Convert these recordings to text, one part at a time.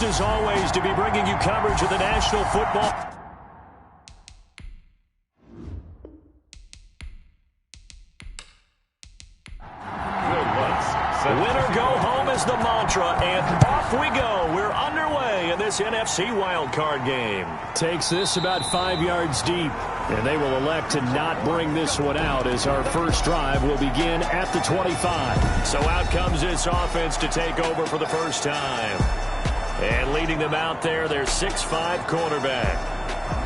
Pleased as always to be bringing you coverage of the National Football. Winner go home is the mantra, and off we go. We're underway in this NFC wildcard game. Takes this about 5 yards deep, and they will elect to not bring this one out as our first drive will begin at the 25. So out comes this offense to take over for the first time. And leading them out there, their 6'5" cornerback.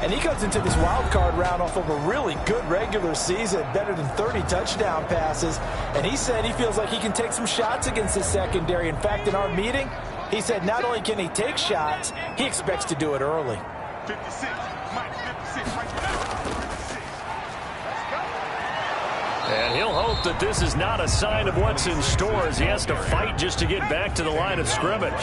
And he comes into this wild card round off of a really good regular season, better than 30 touchdown passes. And he said he feels like he can take some shots against his secondary. In fact, in our meeting, he said not only can he take shots, he expects to do it early. 56, Mike, 56, right now. And he'll hope that this is not a sign of what's in store as he has to fight just to get back to the line of scrimmage.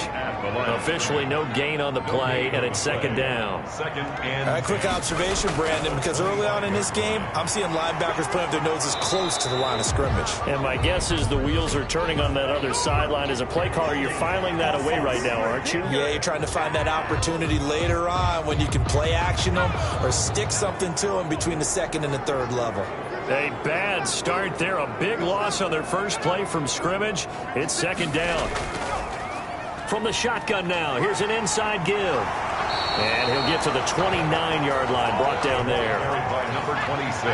Officially no gain on the play, and it's second down. A quick observation, Brandon, because early on in this game, I'm seeing linebackers putting up their noses close to the line of scrimmage. And my guess is the wheels are turning on that other sideline. As a play caller, you're filing that away right now, aren't you? Yeah, you're trying to find that opportunity later on when you can play action them or stick something to them between the second and the third level. A bad start there. A big loss on their first play from scrimmage. It's second down. From the shotgun now, here's an inside give. And he'll get to the 29-yard line, brought down there.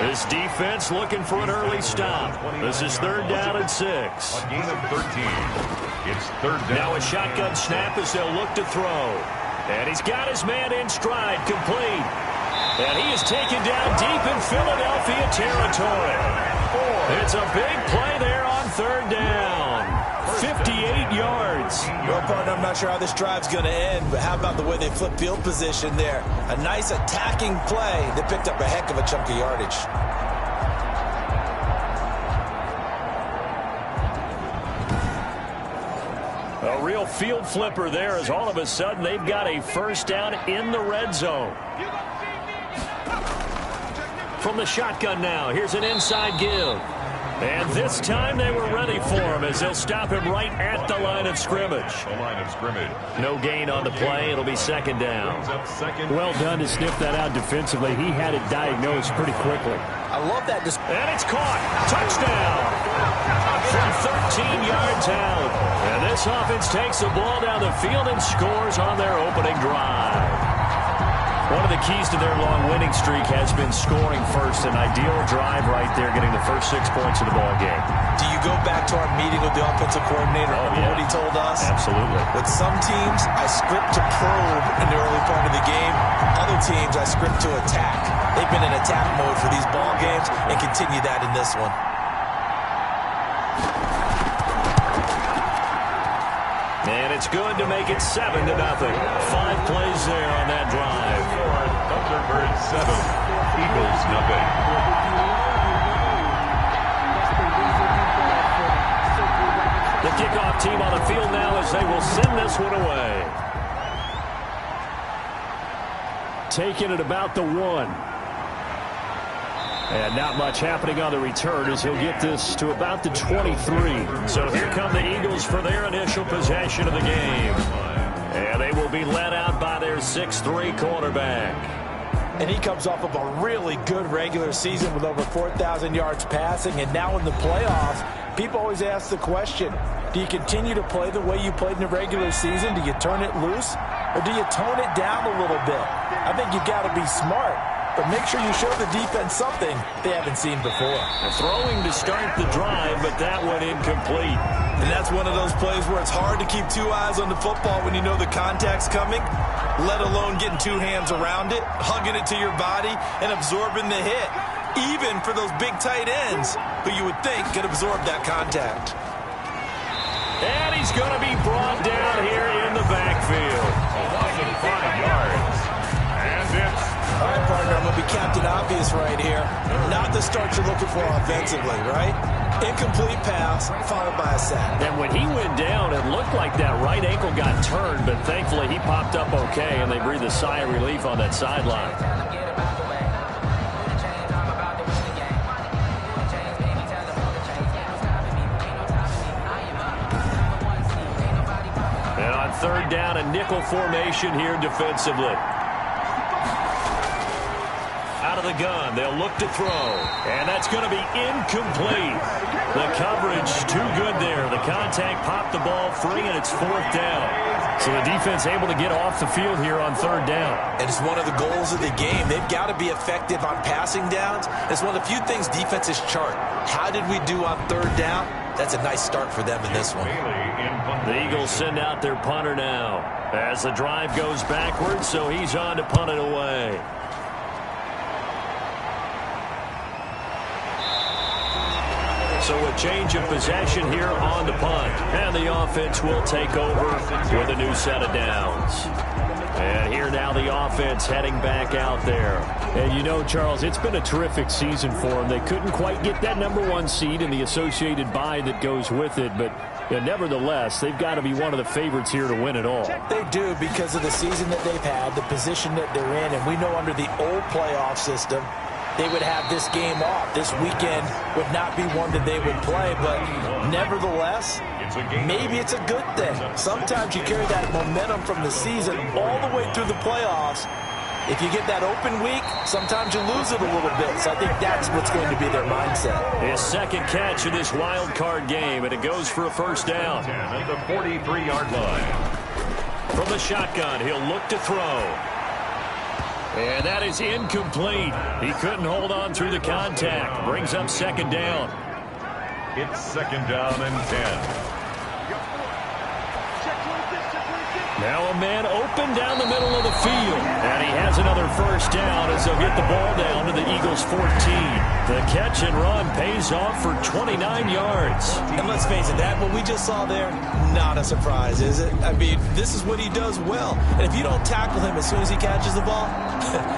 This defense looking for an early stop. This is third down and 6. A gain of 13. It's third down. Now a shotgun snap as they'll look to throw. And he's got his man in stride, complete. And he is taken down deep in Philadelphia territory. It's a big play there on third down. 58 yards. Well, partner, I'm not sure how this drive's going to end, but how about the way they flip field position there? A nice attacking play. They picked up a heck of a chunk of yardage. A real field flipper there as all of a sudden they've got a first down in the red zone. From the shotgun now, here's an inside give. And this time they were ready for him as they'll stop him right at the line of scrimmage. The line of scrimmage. No gain on the play. It'll be second down. Well done to sniff that out defensively. He had it diagnosed pretty quickly. I love that. And it's caught. Touchdown. From 13 yards out. And this offense takes the ball down the field and scores on their opening drive. One of the keys to their long winning streak has been scoring first. An ideal drive right there, getting the first 6 points of the ball game. Do you go back to our meeting with the offensive coordinator? Remember what he told us? Absolutely. With some teams, I script to probe in the early part of the game. Other teams, I script to attack. They've been in attack mode for these ball games and continue that in this one. And it's good to make it 7-0. 5 plays there on that drive. Thunderbirds 7, Eagles nothing. The kickoff team on the field now as they will send this one away. Taking it about the 1. And not much happening on the return as he'll get this to about the 23. So here come the Eagles for their initial possession of the game. And they will be led out by their 6'3" quarterback. And he comes off of a really good regular season with over 4,000 yards passing. And now in the playoffs, people always ask the question, do you continue to play the way you played in the regular season? Do you turn it loose? Or do you tone it down a little bit? I think you got to be smart. But make sure you show the defense something they haven't seen before. Throwing to start the drive, but that one incomplete. And that's one of those plays where it's hard to keep 2 eyes on the football when you know the contact's coming, let alone getting 2 hands around it, hugging it to your body, and absorbing the hit, even for those big tight ends who you would think could absorb that contact. And he's going to be brought down here in the backfield. A loss of 5 yards. And it's... All right, partner, I'm going to be Captain Obvious right here. Not the start you're looking for offensively, right? Incomplete pass, followed by a sack. And when he went down, it looked like that right ankle got turned, but thankfully he popped up okay, and they breathed a sigh of relief on that sideline. third down and nickel formation here defensively. Out of the gun, they'll look to throw, and that's going to be incomplete. The coverage too good there. The contact popped the ball free, and it's fourth down. So the defense able to get off the field here on third down. And it's one of the goals of the game. They've got to be effective on passing downs. It's one of the few things defenses chart. How did we do on third down? That's a nice start for them in this one. The Eagles send out their punter now as the drive goes backwards, so he's on to punt it away. So a change of possession here on the punt. And the offense will take over with a new set of downs. And here now the offense heading back out there. And you know, Charles, it's been a terrific season for them. They couldn't quite get that #1 seed and the associated bye that goes with it. But nevertheless, they've got to be one of the favorites here to win it all. They do because of the season that they've had, the position that they're in. And we know under the old playoff system, they would have this game off. This weekend would not be one that they would play, but nevertheless, maybe it's a good thing. Sometimes you carry that momentum from the season all the way through the playoffs. If you get that open week, sometimes you lose it a little bit. So I think that's what's going to be their mindset. His second catch of this wild card game, and it goes for a first down. At the 43-yard line. From the shotgun, he'll look to throw. And that is incomplete. He couldn't hold on through the contact. Brings up second down. It's second down and 10. Now a man open down the middle of the field. And he has another first down as they'll get the ball down to the Eagles' 14. The catch and run pays off for 29 yards. And let's face it, that what we just saw there, not a surprise, is it? I mean, this is what he does well. And if you don't tackle him as soon as he catches the ball,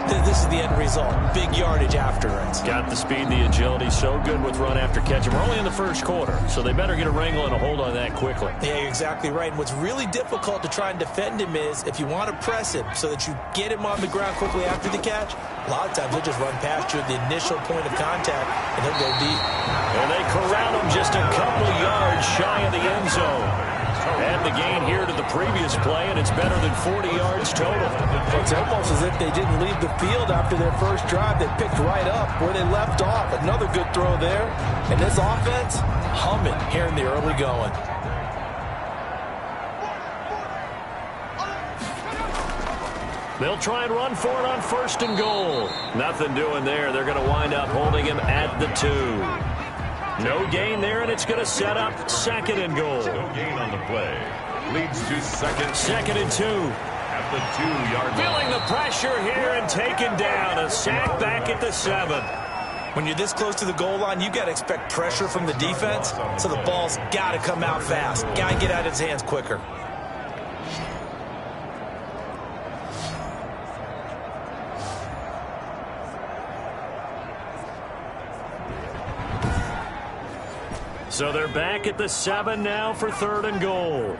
then this is the end result. Big yardage after it. Got the speed, the agility, so good with run after catch. And we're only in the first quarter, so they better get a wrangle and a hold on that quickly. Yeah, you're exactly right. And what's really difficult to try and defend him is if you want to press him so that you get him on the ground quickly after the catch, a lot of times he'll just run past you at the initial point of contact, and he'll go deep. And they corral him just a couple yards shy of the end zone. And the gain here to the previous play, and it's better than 40 yards total. It's almost as if they didn't leave the field after their first drive. They picked right up where they left off. Another good throw there. And this offense, humming here in the early going. They'll try and run for it on first and goal. Nothing doing there. They're going to wind up holding him at the 2. No gain there, and it's going to set up second and goal. No gain on the play. Leads to second and 2. At the 2-yard line. Feeling the pressure here and taken down. A sack back at the 7. When you're this close to the goal line, you've got to expect pressure from the defense, so the ball's got to come out fast. Got to get out of his hands quicker. So they're back at the 7 now for third and goal.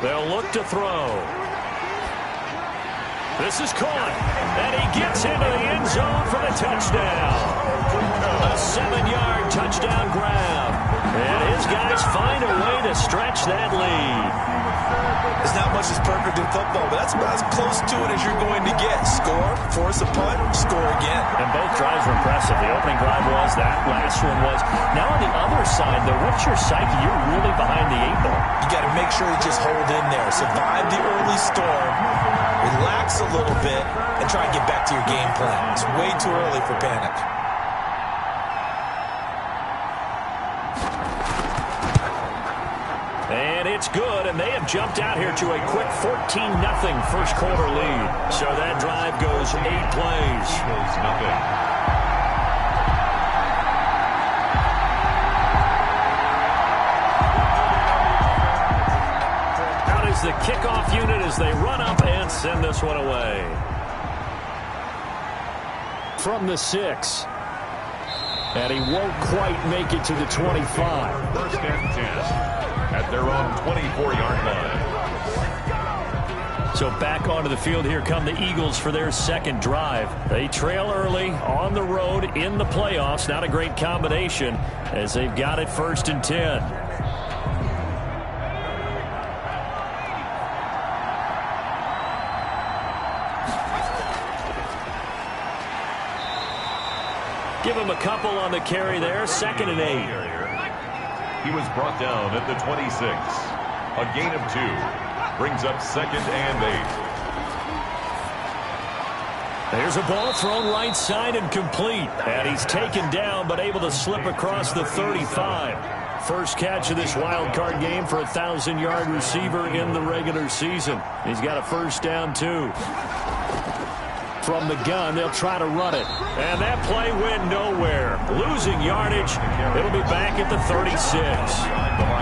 They'll look to throw. This is caught, and he gets into the end zone for the touchdown. A 7-yard touchdown grab. And his guys find a way to stretch that lead. There's not much that's perfect in football, but that's about as close to it as you're going to get. Score, force a punt, score again. And both drives were impressive. The opening drive was, that last one was. Now on the other side, though, what's your psyche? You're really behind the 8 ball. You got to make sure you just hold in there. Survive the early storm, relax a little bit, and try and get back to your game plan. It's way too early for panic. And it's good, and they have jumped out here to a quick 14-0 first quarter lead. So that drive goes 8 plays. Out is the kickoff unit as they run up and send this one away. From the 6. And he won't quite make it to the 25. First and 10. At their own 24-yard line. So back onto the field, here come the Eagles for their second drive. They trail early on the road in the playoffs. Not a great combination as they've got it first and 10. Give him a couple on the carry there. 2nd and 8. He was brought down at the 26. A gain of 2. Brings up 2nd and 8. There's a ball thrown right side and complete. And he's taken down but able to slip across the 35. First catch of this wild card game for a 1,000-yard receiver in the regular season. He's got a first down, too. From the gun, they'll try to run it. And that play went nowhere. Losing yardage. It'll be back at the 36.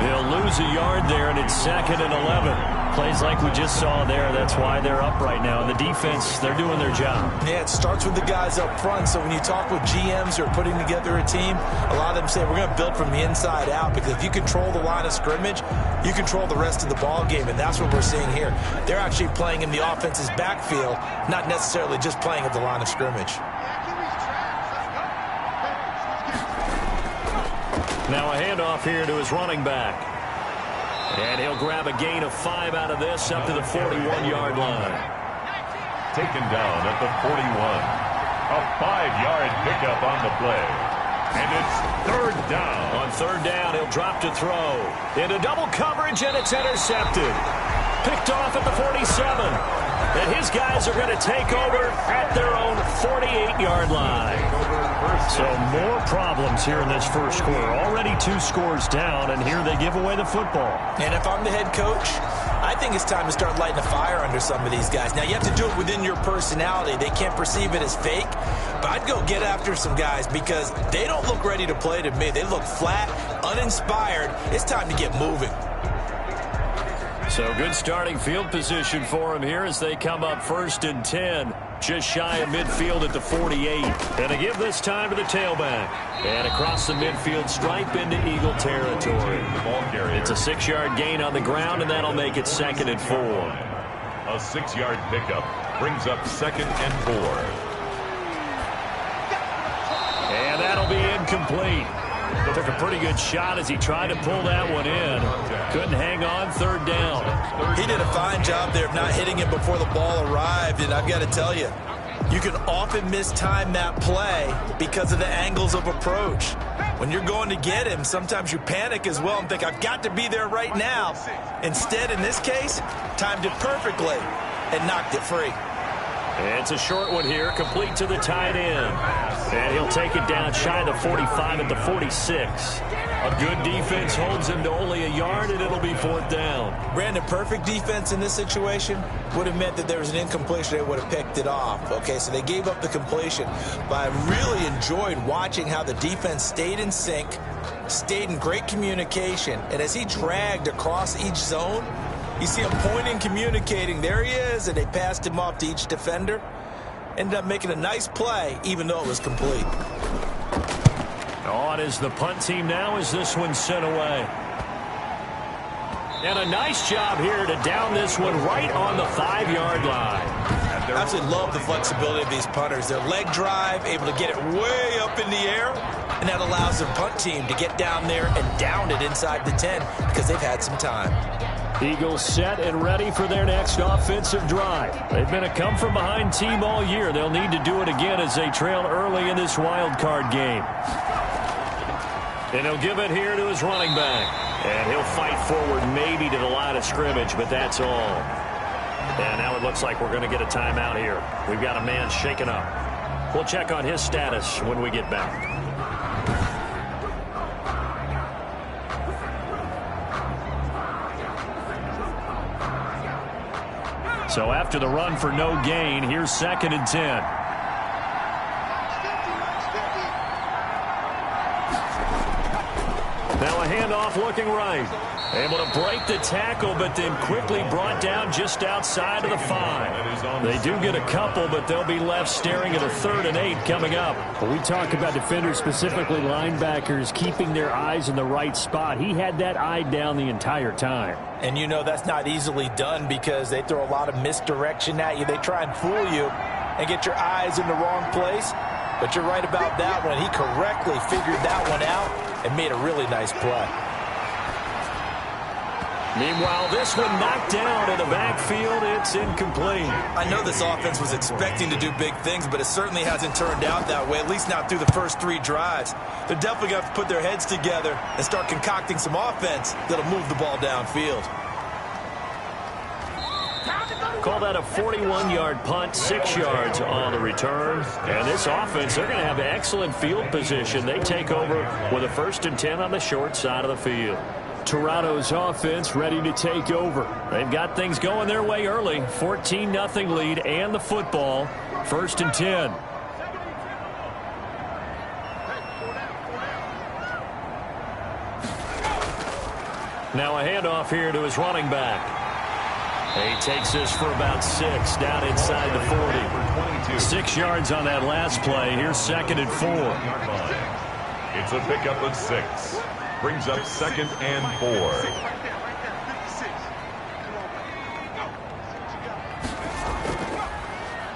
They'll lose a yard there, and it's 2nd and 11. Plays like we just saw there. That's why they're up right now. And the defense, they're doing their job. Yeah, it starts with the guys up front. So when you talk with GMs who are putting together a team, a lot of them say we're going to build from the inside out, because if you control the line of scrimmage, you control the rest of the ball game, and that's what we're seeing here. They're actually playing in the offense's backfield, not necessarily just playing at the line of scrimmage. Now a handoff here to his running back. And he'll grab a gain of 5 out of this up to the 41-yard line. Taken down at the 41. A 5-yard pickup on the play. And it's 3rd down. On 3rd down, he'll drop to throw. Into double coverage, and it's intercepted. Picked off at the 47. And his guys are going to take over at their own 48-yard line. So more problems here in this first quarter. Already 2 scores down, and here they give away the football. And if I'm the head coach, I think it's time to start lighting a fire under some of these guys. Now, you have to do it within your personality. They can't perceive it as fake. But I'd go get after some guys, because they don't look ready to play to me. They look flat, uninspired. It's time to get moving. So good starting field position for him here as they come up 1st and 10. Just shy of midfield at the 48. And to give this time to the tailback. And across the midfield stripe into Eagle territory. It's a 6-yard gain on the ground, and that'll make it 2nd and 4. A 6-yard pickup brings up 2nd and 4. And that'll be incomplete. Took a pretty good shot as he tried to pull that one in. Couldn't hang on. 3rd down. He did a fine job there of not hitting it before the ball arrived, and I've got to tell you, you can often mistime that play because of the angles of approach. When you're going to get him, sometimes you panic as well and think, I've got to be there right now. Instead, in this case, timed it perfectly and knocked it free. It's a short one here, complete to the tight end. And he'll take it down shy of the 45 at the 46. A good defense holds him to only a yard, and it'll be 4th down. Brandon, perfect defense in this situation would have meant that there was an incompletion. They would have picked it off. Okay, so they gave up the completion. But I really enjoyed watching how the defense stayed in sync, stayed in great communication, and as he dragged across each zone, you see him pointing, communicating. There he is, and they passed him off to each defender. Ended up making a nice play, even though it was complete. On is the punt team now as this one's sent away. And a nice job here to down this one right on the 5-yard line. I absolutely love the flexibility of these punters. Their leg drive, able to get it way up in the air, and that allows the punt team to get down there and down it inside the 10 because they've had some time. Eagles set and ready for their next offensive drive. They've been a come-from-behind team all year. They'll need to do it again as they trail early in this wild card game. And he'll give it here to his running back. And he'll fight forward maybe to the line of scrimmage, but that's all. And now it looks like we're going to get a timeout here. We've got a man shaken up. We'll check on his status when we get back. So after the run for no gain, here's 2nd and 10. Now a handoff looking right. Able to break the tackle, but then quickly brought down just outside of the 5. They do get a couple, but they'll be left staring at a 3rd and 8 coming up. When we talk about defenders, specifically linebackers, keeping their eyes in the right spot, he had that eye down the entire time. And you know that's not easily done because they throw a lot of misdirection at you. They try and fool you and get your eyes in the wrong place. But you're right about that one. He correctly figured that one out and made a really nice play. Meanwhile, this one knocked down in the backfield. It's incomplete. I know this offense was expecting to do big things, but it certainly hasn't turned out that way, at least not through the first 3 drives. They're definitely going to have to put their heads together and start concocting some offense that'll move the ball downfield. Call that a 41-yard punt, 6 yards on the return. And this offense, they're going to have excellent field position. They take over with a 1st and 10 on the short side of the field. Toronto's offense ready to take over. They've got things going their way early. 14-0 lead and the football. 1st and 10. Now a handoff here to his running back. He takes this for about 6 down inside the 40. 6 yards on that last play. Here's 2nd and 4. It's a pickup of 6. Brings up 2nd and 4.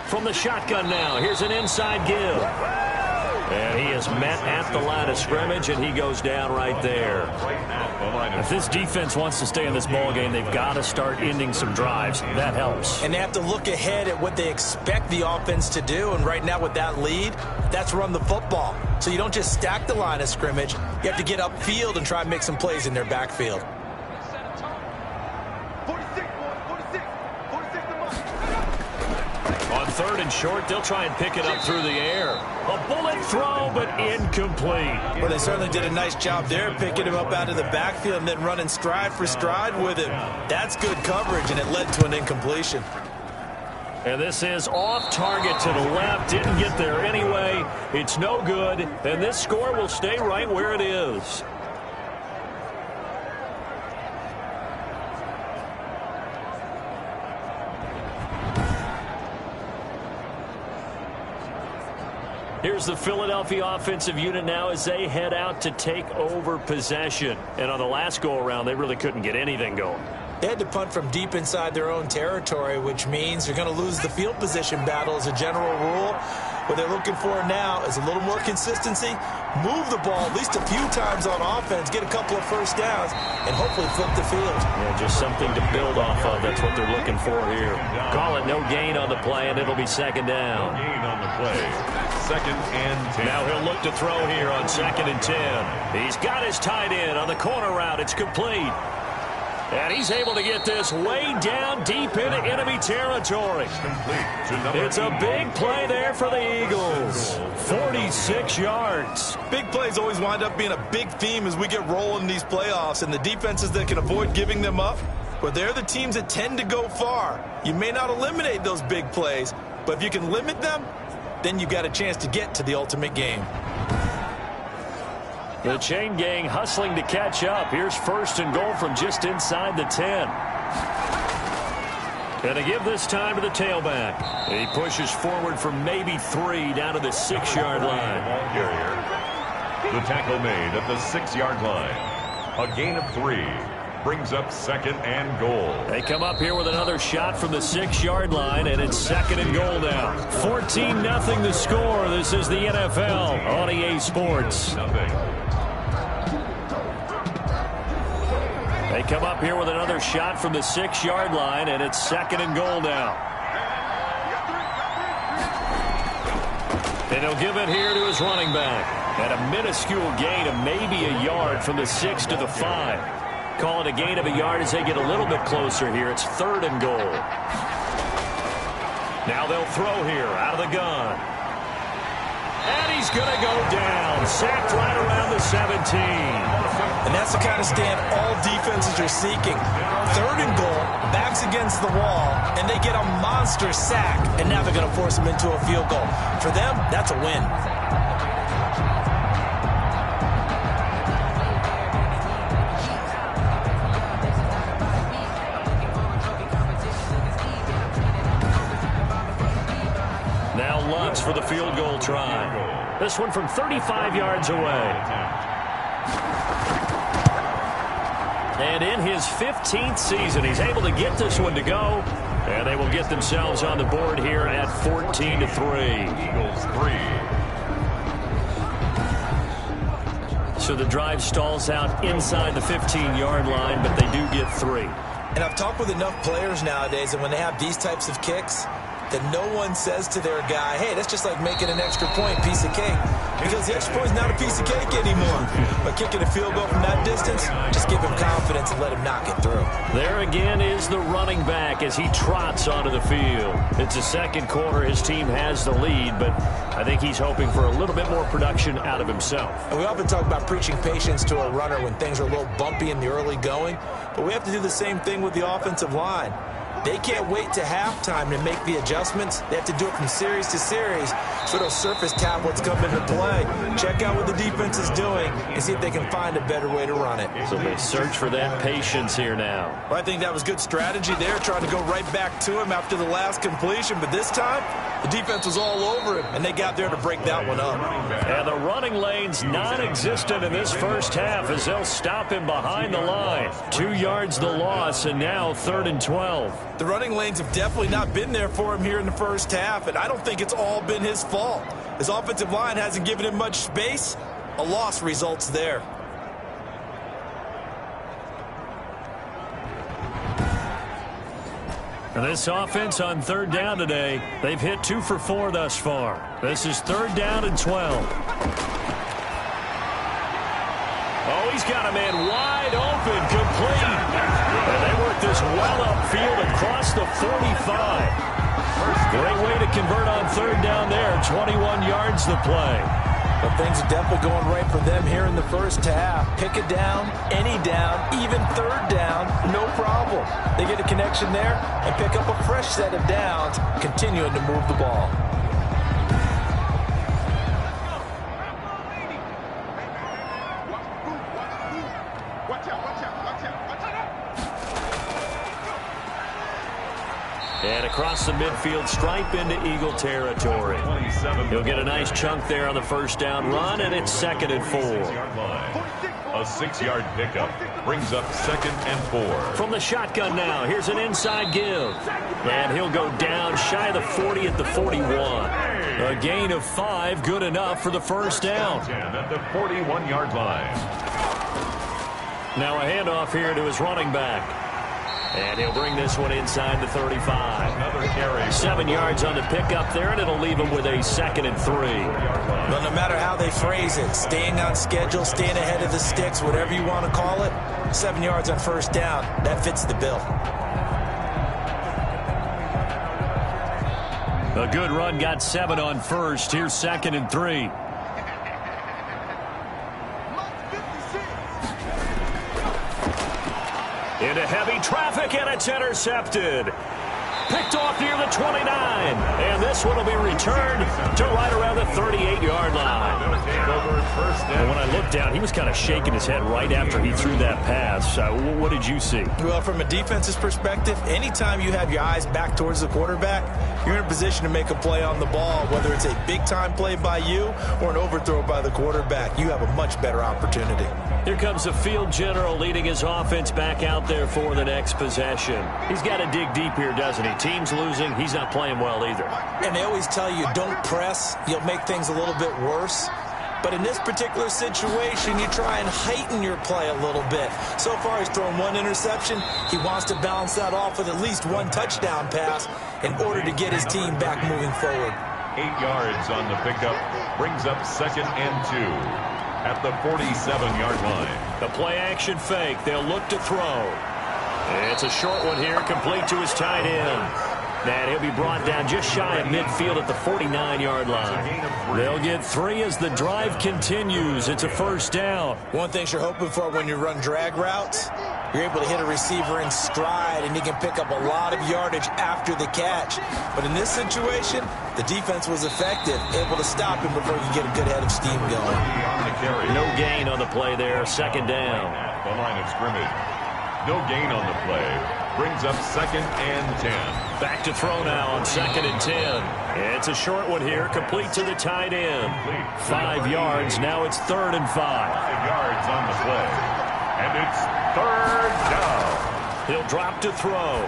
From the shotgun now, here's an inside give. And he is met at the line of scrimmage, and he goes down right there. If this defense wants to stay in this ball game, they've got to start ending some drives. That helps. And they have to look ahead at what they expect the offense to do. And right now with that lead, that's run the football. So you don't just stack the line of scrimmage. You have to get upfield and try and make some plays in their backfield. On 3rd and short, they'll try and pick it up through the air. A bullet throw, but incomplete. Well, they certainly did a nice job there, picking him up out of the backfield and then running stride for stride with him. That's good coverage, and it led to an incompletion. And this is off target to the left. Didn't get there anyway. It's no good, and this score will stay right where it is. Here's the Philadelphia offensive unit now as they head out to take over possession. And on the last go-around, they really couldn't get anything going. They had to punt from deep inside their own territory, which means they're going to lose the field position battle as a general rule. What they're looking for now is a little more consistency, move the ball at least a few times on offense, get a couple of first downs, and hopefully flip the field. Yeah, just something to build off of. That's what they're looking for here. Call it no gain on the play, and it'll be 2nd down. No gain on the play. 2nd and 10. Now he'll look to throw here on 2nd and 10. He's got his tight end on the corner route. It's complete. And he's able to get this way down deep into enemy territory. It's a big play there for the Eagles. 46 yards. Big plays always wind up being a big theme as we get rolling in these playoffs, and the defenses that can avoid giving them up, but they're the teams that tend to go far. You may not eliminate those big plays, but if you can limit them, then you've got a chance to get to the ultimate game. The chain gang hustling to catch up. Here's 1st and goal from just inside the 10. And to give this time to the tailback. He pushes forward for maybe 3 down to the 6-yard line. The tackle made at the 6-yard line. A gain of 3. Brings up 2nd and goal. They come up here with another shot from the 6-yard line, and it's 2nd and goal now. 14-0 the score. This is the NFL on EA Sports. They come up here with another shot from the 6-yard line, and it's 2nd and goal now. And he'll give it here to his running back. At a minuscule gain of maybe a yard from the 6 to the 5. Call it a gain of a yard as they get a little bit closer here. It's 3rd and goal. Now they'll throw here out of the gun. And he's going to go down. Sacked right around the 17. And that's the kind of stand all defenses are seeking. 3rd and goal, backs against the wall, and they get a monster sack. And now they're going to force them into a field goal. For them, that's a win. Now Lutz for the field goal try. This one from 35 yards away. And in his 15th season, he's able to get this one to go. And they will get themselves on the board here at 14-3. Eagles 3. So the drive stalls out inside the 15-yard line, but they do get 3. And I've talked with enough players nowadays, and when they have these types of kicks, that no one says to their guy, hey, that's just like making an extra point, piece of cake. Because the extra point is not a piece of cake anymore. But kicking a field goal from that distance, just give him confidence and let him knock it through. There again is the running back as he trots onto the field. It's the second quarter. His team has the lead, but I think he's hoping for a little bit more production out of himself. And we often talk about preaching patience to a runner when things are a little bumpy in the early going, but we have to do the same thing with the offensive line. They can't wait to halftime to make the adjustments. They have to do it from series to series so those surface tablets come into play. Check out what the defense is doing and see if they can find a better way to run it. So they search for that patience here now. Well, I think that was good strategy there, trying to go right back to him after the last completion. But this time, the defense was all over him, and they got there to break that one up. And the running lane's non-existent in this first half as they'll stop him behind the line. 2 yards the loss, and now 3rd and 12. The running lanes have definitely not been there for him here in the first half, and I don't think it's all been his fault. His offensive line hasn't given him much space. A loss results there. And this offense on 3rd down today, they've hit 2 for 4 thus far. This is 3rd down and 12. Oh, he's got a man wide open, complete. And they work this well upfield across the 45. Great way to convert on 3rd down there. 21 yards the play. But things are definitely going right for them here in the first half. Pick a down, any down, even 3rd down, no problem. They get a connection there and pick up a fresh set of downs, continuing to move the ball. And across the midfield stripe into Eagle territory. He'll get a nice chunk there on the first down run, and it's 2nd and 4. A 6-yard pickup brings up 2nd and 4. From the shotgun now, here's an inside give. And he'll go down shy of the 40 at the 41. A gain of 5, good enough for the first down. At the 41-yard line. Now a handoff here to his running back. And he'll bring this one inside the 35. Another carry. 7 yards on the pickup there, and it'll leave him with a 2nd and 3. Well, no matter how they phrase it, staying on schedule, staying ahead of the sticks, whatever you want to call it, 7 yards on first down, that fits the bill. A good run got 7 on first. Here's 2nd and 3. Into heavy traffic, and it's intercepted. Picked off near the 29. And this one will be returned to right around the 38-yard line. And when I looked down, he was kind of shaking his head right after he threw that pass. What did you see? Well, from a defense's perspective, anytime you have your eyes back towards the quarterback, you're in a position to make a play on the ball, whether it's a big-time play by you or an overthrow by the quarterback. You have a much better opportunity. Here comes the field general leading his offense back out there for the next possession. He's got to dig deep here, doesn't he? Team's losing. He's not playing well either. And they always tell you, don't press. You'll make things a little bit worse. But in this particular situation, you try and heighten your play a little bit. So far, he's thrown 1 interception. He wants to balance that off with at least 1 touchdown pass in order to get his team back moving forward. 8 yards on the pickup brings up 2nd and 2. At the 47-yard line. The play-action fake. They'll look to throw. It's a short one here, complete to his tight end. And he'll be brought down just shy of midfield at the 49-yard line. They'll get 3 as the drive continues. It's a first down. One thing you're hoping for when you run drag routes, you're able to hit a receiver in stride, and he can pick up a lot of yardage after the catch. But in this situation, the defense was effective, able to stop him before he could get a good head of steam going. No gain on the play there, 2nd down. The line of scrimmage. No gain on the play. Brings up 2nd and 10. Back to throw now on 2nd and 10. It's a short one here, complete to the tight end. 5 yards, now it's 3rd and 5. 5 yards on the play. And it's 3rd down. He'll drop to throw.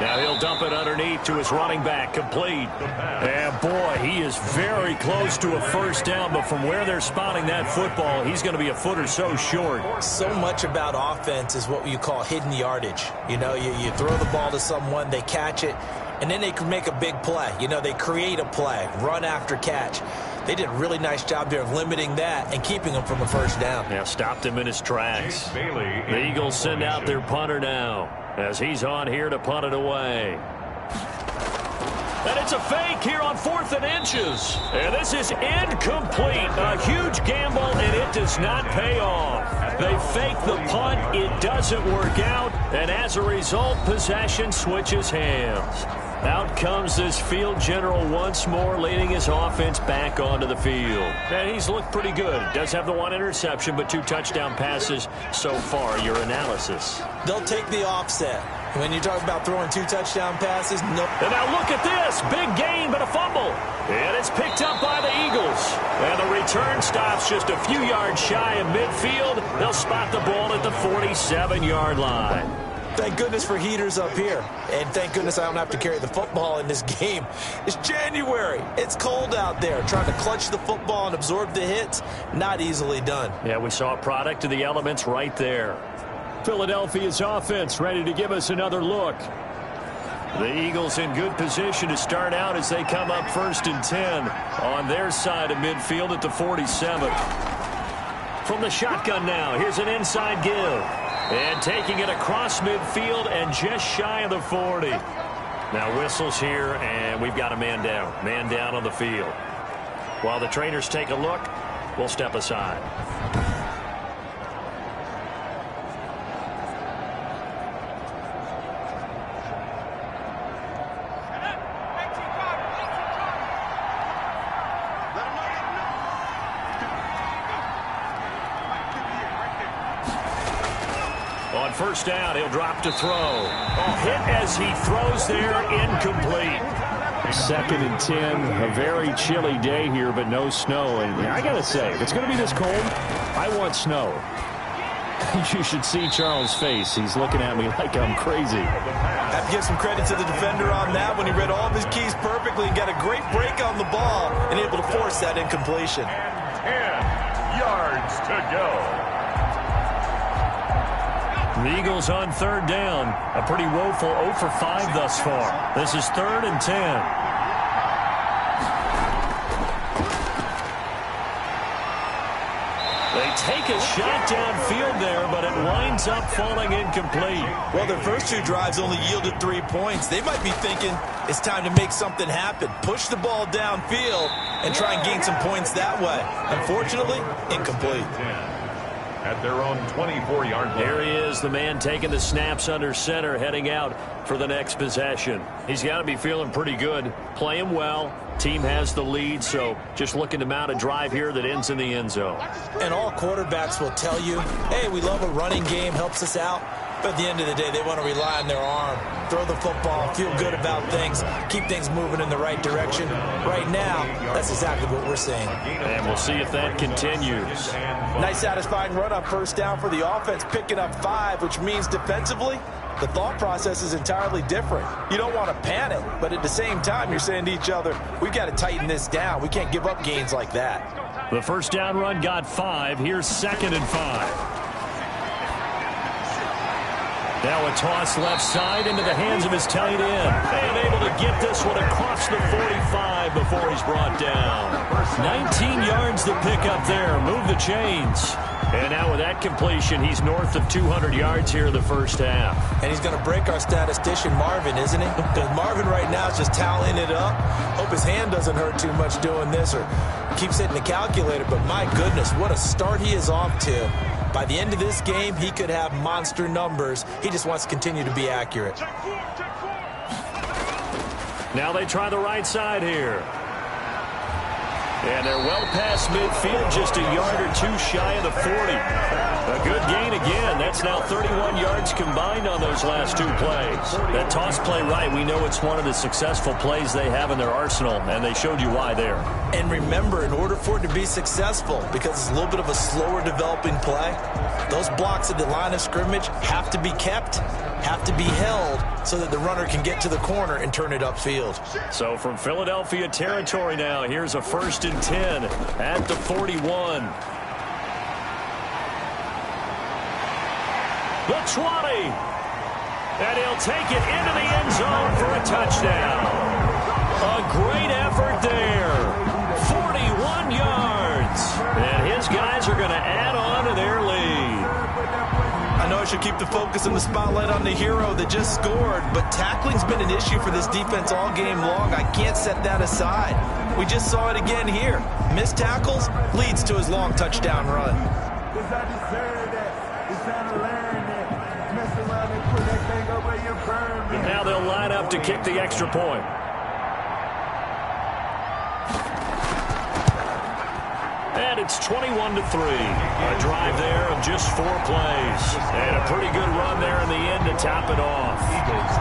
Now he'll dump it underneath to his running back, complete. And boy, he is very close to a first down, but from where they're spotting that football, he's going to be a foot or so short. So much about offense is what you call hidden yardage. You know, you throw the ball to someone, they catch it, and then they can make a big play. You know, they create a play, run after catch. They did a really nice job there of limiting that and keeping him from a first down. Yeah, stopped him in his tracks. The Eagles send out their punter now as he's on here to punt it away. And it's a fake here on 4th and inches. And this is incomplete. A huge gamble, and it does not pay off. They fake the punt. It doesn't work out. And as a result, possession switches hands. Out comes this field general once more, leading his offense back onto the field. And he's looked pretty good. Does have the 1 interception, but 2 touchdown passes so far. Your analysis? They'll take the offset. When you talk about throwing 2 touchdown passes, no. And now look at this. Big gain, but a fumble. And it's picked up by the Eagles. And the return stops just a few yards shy of midfield. They'll spot the ball at the 47-yard line. Thank goodness for heaters up here. And thank goodness I don't have to carry the football in this game. It's January. It's cold out there. Trying to clutch the football and absorb the hits, not easily done. Yeah, we saw a product of the elements right there. Philadelphia's offense ready to give us another look. The Eagles in good position to start out as they come up 1st and 10 on their side of midfield at the 47. From the shotgun now, here's an inside give. And taking it across midfield and just shy of the 40. Now whistles here, and we've got a man down. Man down on the field. While the trainers take a look, we'll step aside. On first down, he'll drop to throw. Hit as he throws there, incomplete. 2nd and 10, a very chilly day here, but no snow. And I got to say, if it's going to be this cold, I want snow. You should see Charles' face. He's looking at me like I'm crazy. I have to give some credit to the defender on that when he read all of his keys perfectly and got a great break on the ball and able to force that incompletion. 10 yards to go. The Eagles on 3rd down. A pretty woeful 0 for 5 thus far. This is 3rd and 10. They take a shot downfield there, but it winds up falling incomplete. Well, their first 2 drives only yielded 3 points. They might be thinking it's time to make something happen. Push the ball downfield and try and gain some points that way. Unfortunately, incomplete. At their own 24-yard line. Here he is, the man taking the snaps under center, heading out for the next possession. He's got to be feeling pretty good, playing well. Team has the lead, so just looking to mount a drive here that ends in the end zone. And all quarterbacks will tell you, hey, we love a running game, helps us out. But at the end of the day, they want to rely on their arm, throw the football, feel good about things, keep things moving in the right direction. Right now, that's exactly what we're seeing. And we'll see if that continues. Nice satisfying run on first down for the offense, picking up 5, which means defensively, the thought process is entirely different. You don't want to panic, but at the same time, you're saying to each other, we've got to tighten this down. We can't give up gains like that. The first down run got 5. Here's 2nd and 5. Now a toss left side into the hands of his tight end. And able to get this one across the 45 before he's brought down. 19 yards to pick up there. Move the chains. And now with that completion, he's north of 200 yards here in the first half. And he's going to break our statistician, Marvin, isn't he? Because Marvin right now is just tallying it up. Hope his hand doesn't hurt too much doing this or keeps hitting the calculator. But my goodness, what a start he is off to. By the end of this game, he could have monster numbers. He just wants to continue to be accurate. Now they try the right side here. And they're well past midfield, just a yard or 2 shy of the 40. A good gain again. That's now 31 yards combined on those last 2 plays. That toss play right, we know it's one of the successful plays they have in their arsenal, and they showed you why there. And remember, in order for it to be successful, because it's a little bit of a slower developing play, those blocks at the line of scrimmage have to be kept. have to be held so that the runner can get to the corner and turn it upfield. So from Philadelphia territory now, here's a 1st and 10 at the 41. The 20. And he'll take it into the end zone for a touchdown. A great effort there. 41 yards. And his guys are going to add on to their lead. I know I should keep the focus and the spotlight on the hero that just scored, but tackling's been an issue for this defense all game long. I can't set that aside. We just saw it again here. Missed tackles leads to his long touchdown run. And now they'll line up to kick the extra point. And it's 21-3. A drive there of just 4 plays. And a pretty good run there in the end to top it off. Eagles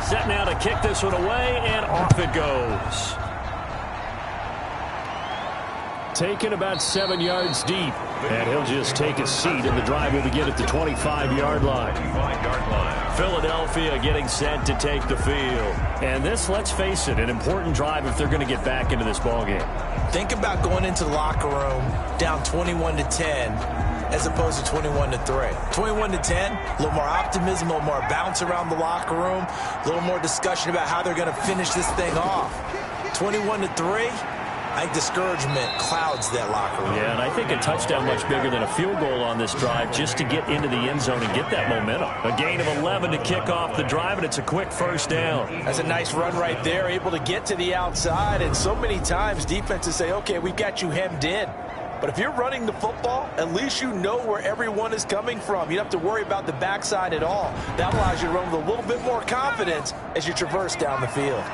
3. Set now to kick this one away, and off it goes. Taken about 7 yards deep, and he'll just take a seat, and the drive will begin at the 25-yard line. Philadelphia getting set to take the field. And this, let's face it, an important drive if they're going to get back into this ballgame. Think about going into the locker room down 21-10 as opposed to 21-3. 21-10, a little more optimism, a little more bounce around the locker room, a little more discussion about how they're going to finish this thing off. 21-3, I think discouragement clouds that locker room. Yeah, and I think a touchdown much bigger than a field goal on this drive just to get into the end zone and get that momentum. A gain of 11 to kick off the drive, and it's a quick 1st down. That's a nice run right there, able to get to the outside, and so many times defenses say, okay, we've got you hemmed in. But if you're running the football, at least you know where everyone is coming from. You don't have to worry about the backside at all. That allows you to run with a little bit more confidence as you traverse down the field.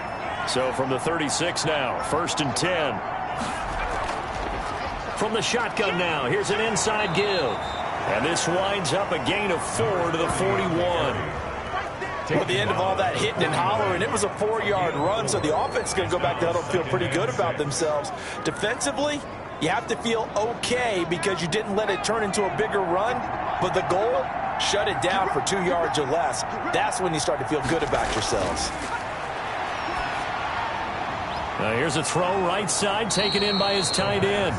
So from the 36 now, 1st and 10. From the shotgun now, here's an inside give. And this winds up a gain of 4 to the 41. At the end of all that hitting and hollering, it was a 4-yard run, so the offense is going to go back to huddle, feel pretty good about themselves. Defensively, you have to feel okay because you didn't let it turn into a bigger run, but the goal, shut it down for 2 yards or less. That's when you start to feel good about yourselves. Now here's a throw right side, taken in by his tight end.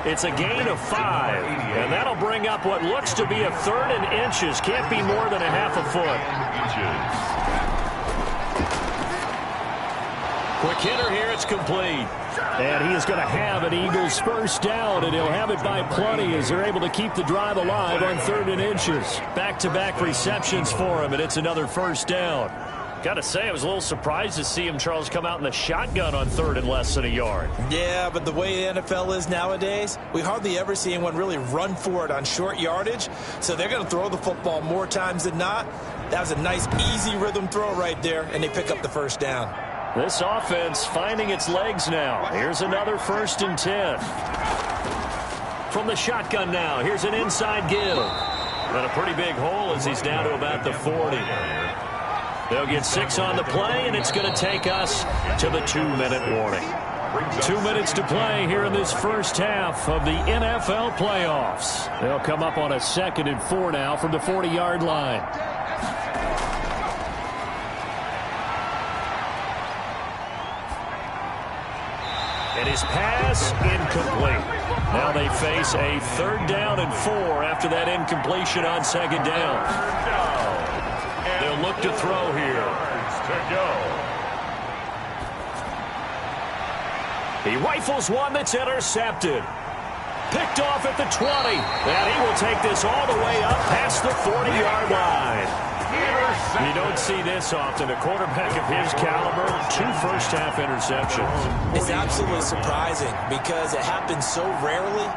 It's a gain of 5, and that'll bring up what looks to be a 3rd and inches. Can't be more than a half a foot. Quick hitter here, it's complete. And he is going to have an Eagles 1st down, and he'll have it by plenty as they're able to keep the drive alive on 3rd and inches. Back-to-back receptions for him, and it's another 1st down. Got to say, I was a little surprised to see him, Charles, come out in the shotgun on 3rd and less than a yard. Yeah, but the way the NFL is nowadays, we hardly ever see anyone really run for it on short yardage. So they're going to throw the football more times than not. That was a nice, easy rhythm throw right there, and they pick up the 1st down. This offense finding its legs now. Here's another 1st and 10. From the shotgun now, here's an inside give. And a pretty big hole as he's down to about the 40. They'll get 6 on the play, and it's going to take us to the 2-minute warning. 2 minutes to play here in this first half of the NFL playoffs. They'll come up on a 2nd and 4 now from the 40-yard line. And his pass incomplete. Now they face a 3rd down and 4 after that incompletion on 2nd down. They'll look to throw here. He rifles one that's intercepted. Picked off at the 20. And he will take this all the way up past the 40-yard line. You don't see this often. A quarterback of his caliber, 2 first-half interceptions. It's absolutely surprising because it happens so rarely.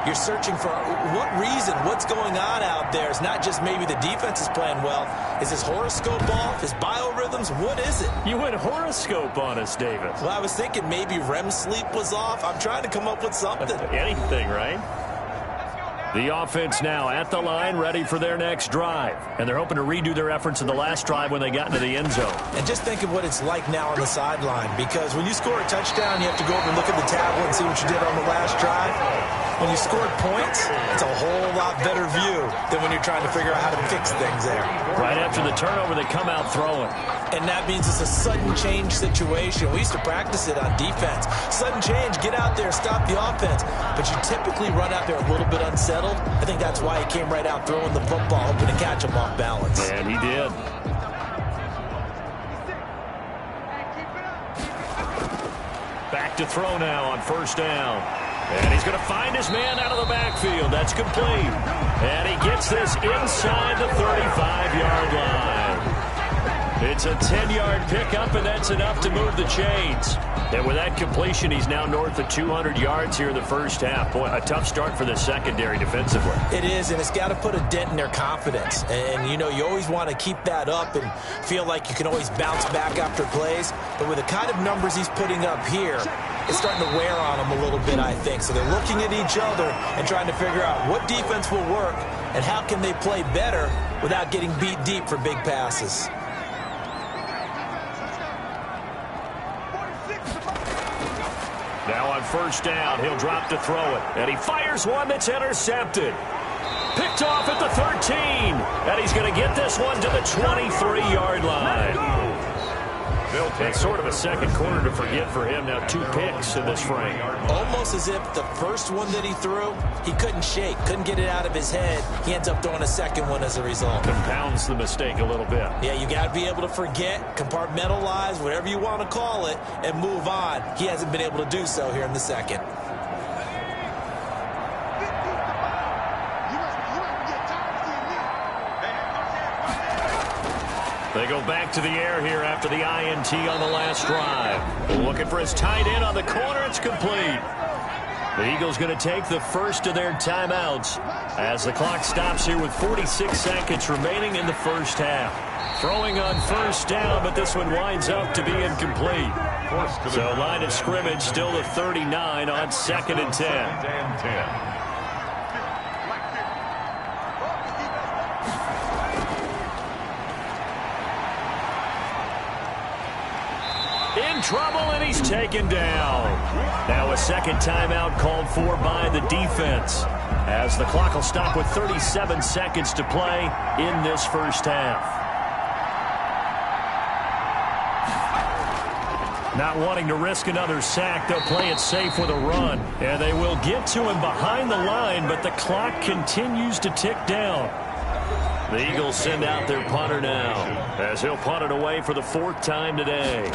You're searching for what reason, what's going on out there. It's not just maybe the defense is playing well. Is his horoscope off? His biorhythms? What is it? You went horoscope on us, David. Well, I was thinking maybe REM sleep was off. I'm trying to come up with something. Anything, right? The offense now at the line, ready for their next drive. And they're hoping to redo their efforts in the last drive when they got into the end zone. And just think of what it's like now on the sideline, because when you score a touchdown, you have to go over and look at the tablet and see what you did on the last drive. When you scored points, it's a whole lot better view than when you're trying to figure out how to fix things there. Right after the turnover, they come out throwing. And that means it's a sudden change situation. We used to practice it on defense. Sudden change, get out there, stop the offense. But you typically run out there a little bit unsettled. I think that's why he came right out throwing the football, hoping to catch him off balance. And he did. Back to throw now on first down. And he's going to find his man out of the backfield. That's complete. And he gets this inside the 35-yard line. It's a 10-yard pickup, and that's enough to move the chains. And with that completion, he's now north of 200 yards here in the first half. Boy, a tough start for the secondary defensively. It is, and it's got to put a dent in their confidence. And, you know, you always want to keep that up and feel like you can always bounce back after plays. But with the kind of numbers he's putting up here, it's starting to wear on them a little bit, I think. So they're looking at each other and trying to figure out what defense will work and how can they play better without getting beat deep for big passes. Now on first down, he'll drop to throw it. And he fires one that's intercepted. Picked off at the 13. And he's going to get this one to the 23-yard line. It's sort of a second quarter to forget for him. Now 2 picks in this frame. Almost as if the first one that he threw, he couldn't shake, couldn't get it out of his head. He ends up throwing a second one as a result. Compounds the mistake a little bit. Yeah, you got to be able to forget, compartmentalize, whatever you want to call it, and move on. He hasn't been able to do so here in the second. They go back to the air here after the INT on the last drive. Looking for his tight end on the corner. It's complete. The Eagles going to take the first of their timeouts as the clock stops here with 46 seconds remaining in the first half. Throwing on first down, but this one winds up to be incomplete. So line of scrimmage still the 39 on 2nd and 10. In trouble, and he's taken down. Now a second timeout called for by the defense, as the clock will stop with 37 seconds to play in this first half. Not wanting to risk another sack, they'll play it safe with a run. And they will get to him behind the line, but the clock continues to tick down. The Eagles send out their punter now, as he'll punt it away for the 4th time today.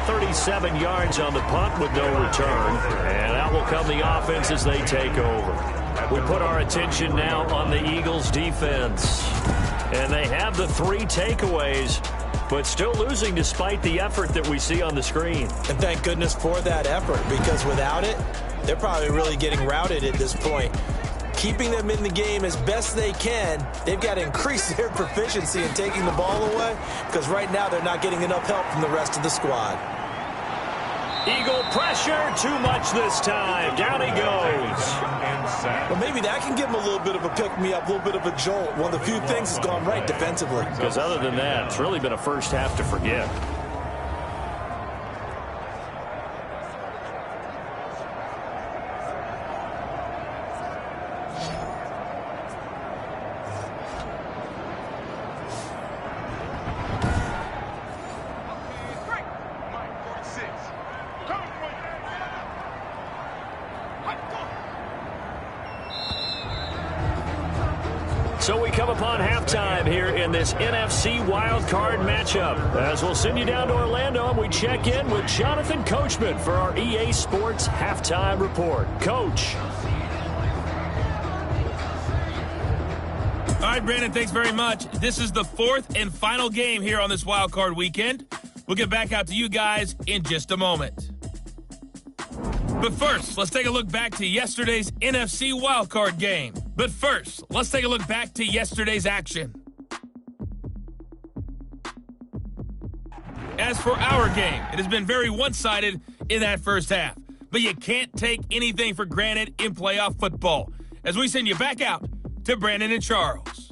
37 yards on the punt with no return. And out will come the offense as they take over. We put our attention now on the Eagles' defense. And they have the 3 takeaways, but still losing despite the effort that we see on the screen. And thank goodness for that effort, because without it, they're probably really getting routed at this point. Keeping them in the game as best they can, they've got to increase their proficiency in taking the ball away, because right now they're not getting enough help from the rest of the squad. Eagle pressure, too much this time. Down he goes. Well, maybe that can give him a little bit of a pick-me-up, a little bit of a jolt. One of the few things that's gone right defensively. Because other than that, it's really been a first half to forget. So we come upon halftime here in this NFC wildcard matchup. As we'll send you down to Orlando, and we check in with Jonathan Coachman for our EA Sports Halftime Report. Coach. All right, Brandon, thanks very much. This is the 4th and final game here on this wildcard weekend. We'll get back out to you guys in just a moment. But first, let's take a look back to yesterday's NFC wildcard game. But first, let's take a look back to yesterday's action. As for our game, it has been very one-sided in that first half. But you can't take anything for granted in playoff football. As we send you back out to Brandon and Charles.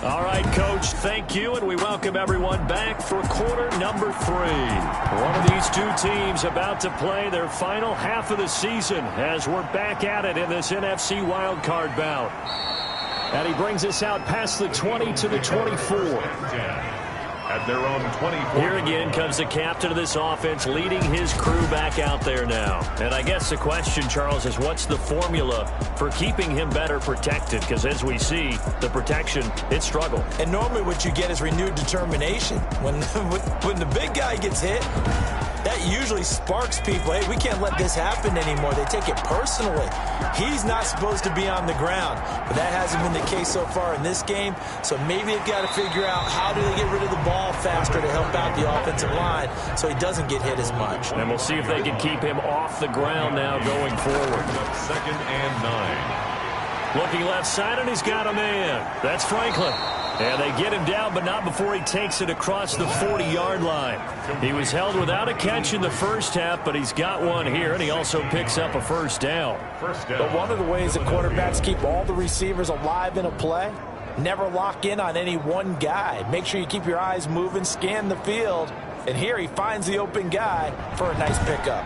All right, Coach, thank you, and we welcome everyone back for quarter number 3. One of these two teams about to play their final half of the season as we're back at it in this NFC wildcard bout. And he brings us out past the 20 to the 24. At their own 24. Here again comes the captain of this offense leading his crew back out there now. And I guess the question, Charles, is what's the formula for keeping him better protected? Because as we see, the protection, it struggled. And normally what you get is renewed determination. When the big guy gets hit, that usually sparks people. Hey, we can't let this happen anymore. They take it personally. He's not supposed to be on the ground, but that hasn't been the case so far in this game. So maybe they've got to figure out how do they get rid of the ball faster to help out the offensive line so he doesn't get hit as much. And we'll see if they can keep him off the ground now going forward. 2nd and 9. Looking left side, and he's got a man. That's Franklin. And they get him down, but not before he takes it across the 40-yard line. He was held without a catch in the first half, but he's got one here, and he also picks up a first down. But one of the ways that quarterbacks keep all the receivers alive in a play, never lock in on any one guy. Make sure you keep your eyes moving, scan the field, and here he finds the open guy for a nice pickup.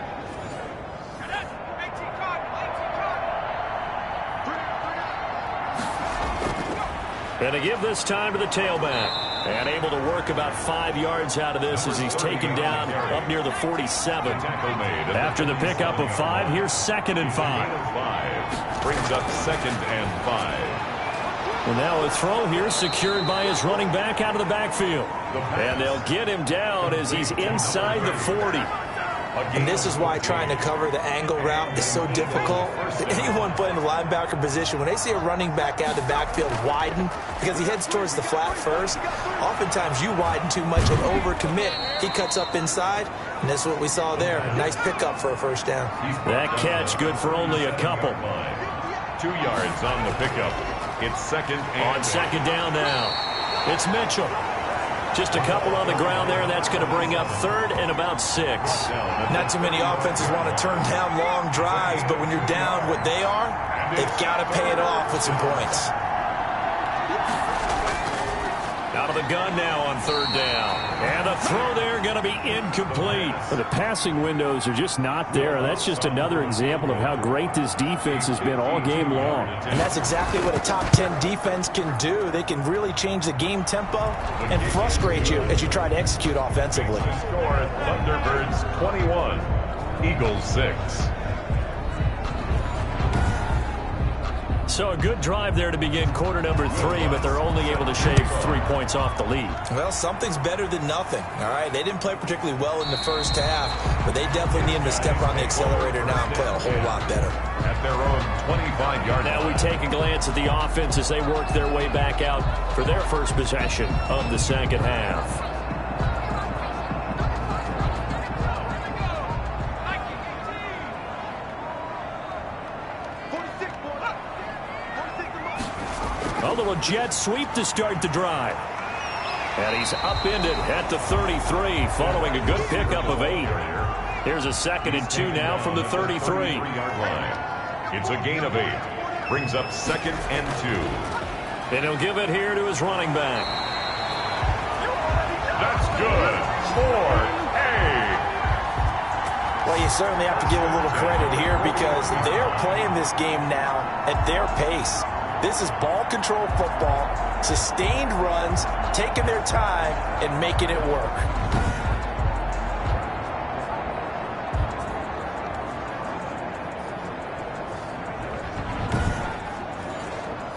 And to give this time to the tailback. And able to work about 5 yards out of this as he's taken down up near the 47. After the pickup of 5, here's 2nd and 5. Brings up 2nd and 5. Well, now a throw here secured by his running back out of the backfield. And they'll get him down as he's inside the 40. And this is why trying to cover the angle route is so difficult. Anyone playing the linebacker position, when they see a running back out of the backfield widen, because he heads towards the flat first, oftentimes you widen too much and overcommit. He cuts up inside, and that's what we saw there. Nice pickup for a first down. That catch good for only a couple. 2 yards on the pickup. It's 2nd and on 2nd down now. It's Mitchell. Just a couple on the ground there, and that's going to bring up 3rd and about 6. Not too many offenses want to turn down long drives, but when you're down what they are, they've got to pay it off with some points. Out of the gun now on 3rd down. And the throw there going to be incomplete. The passing windows are just not there. And that's just another example of how great this defense has been all game long. And that's exactly what a top 10 defense can do. They can really change the game tempo and frustrate you as you try to execute offensively. Score Thunderbirds 21, Eagles 6. So a good drive there to begin quarter number 3, but they're only able to shave 3 points off the lead. Well, something's better than nothing, all right? They didn't play particularly well in the first half, but they definitely need them to step on the accelerator now and play a whole lot better. At their own 25-yard line. Now we take a glance at the offense as they work their way back out for their first possession of the second half. A little jet sweep to start the drive. And he's upended at the 33 following a good pickup of 8. Here's a 2nd and 2 now from the 33. It's a gain of 8. Brings up 2nd and 2. And he'll give it here to his running back. That's good. For Well, you certainly have to give a little credit here because they're playing this game now at their pace. This is ball control football, sustained runs, taking their time, and making it work.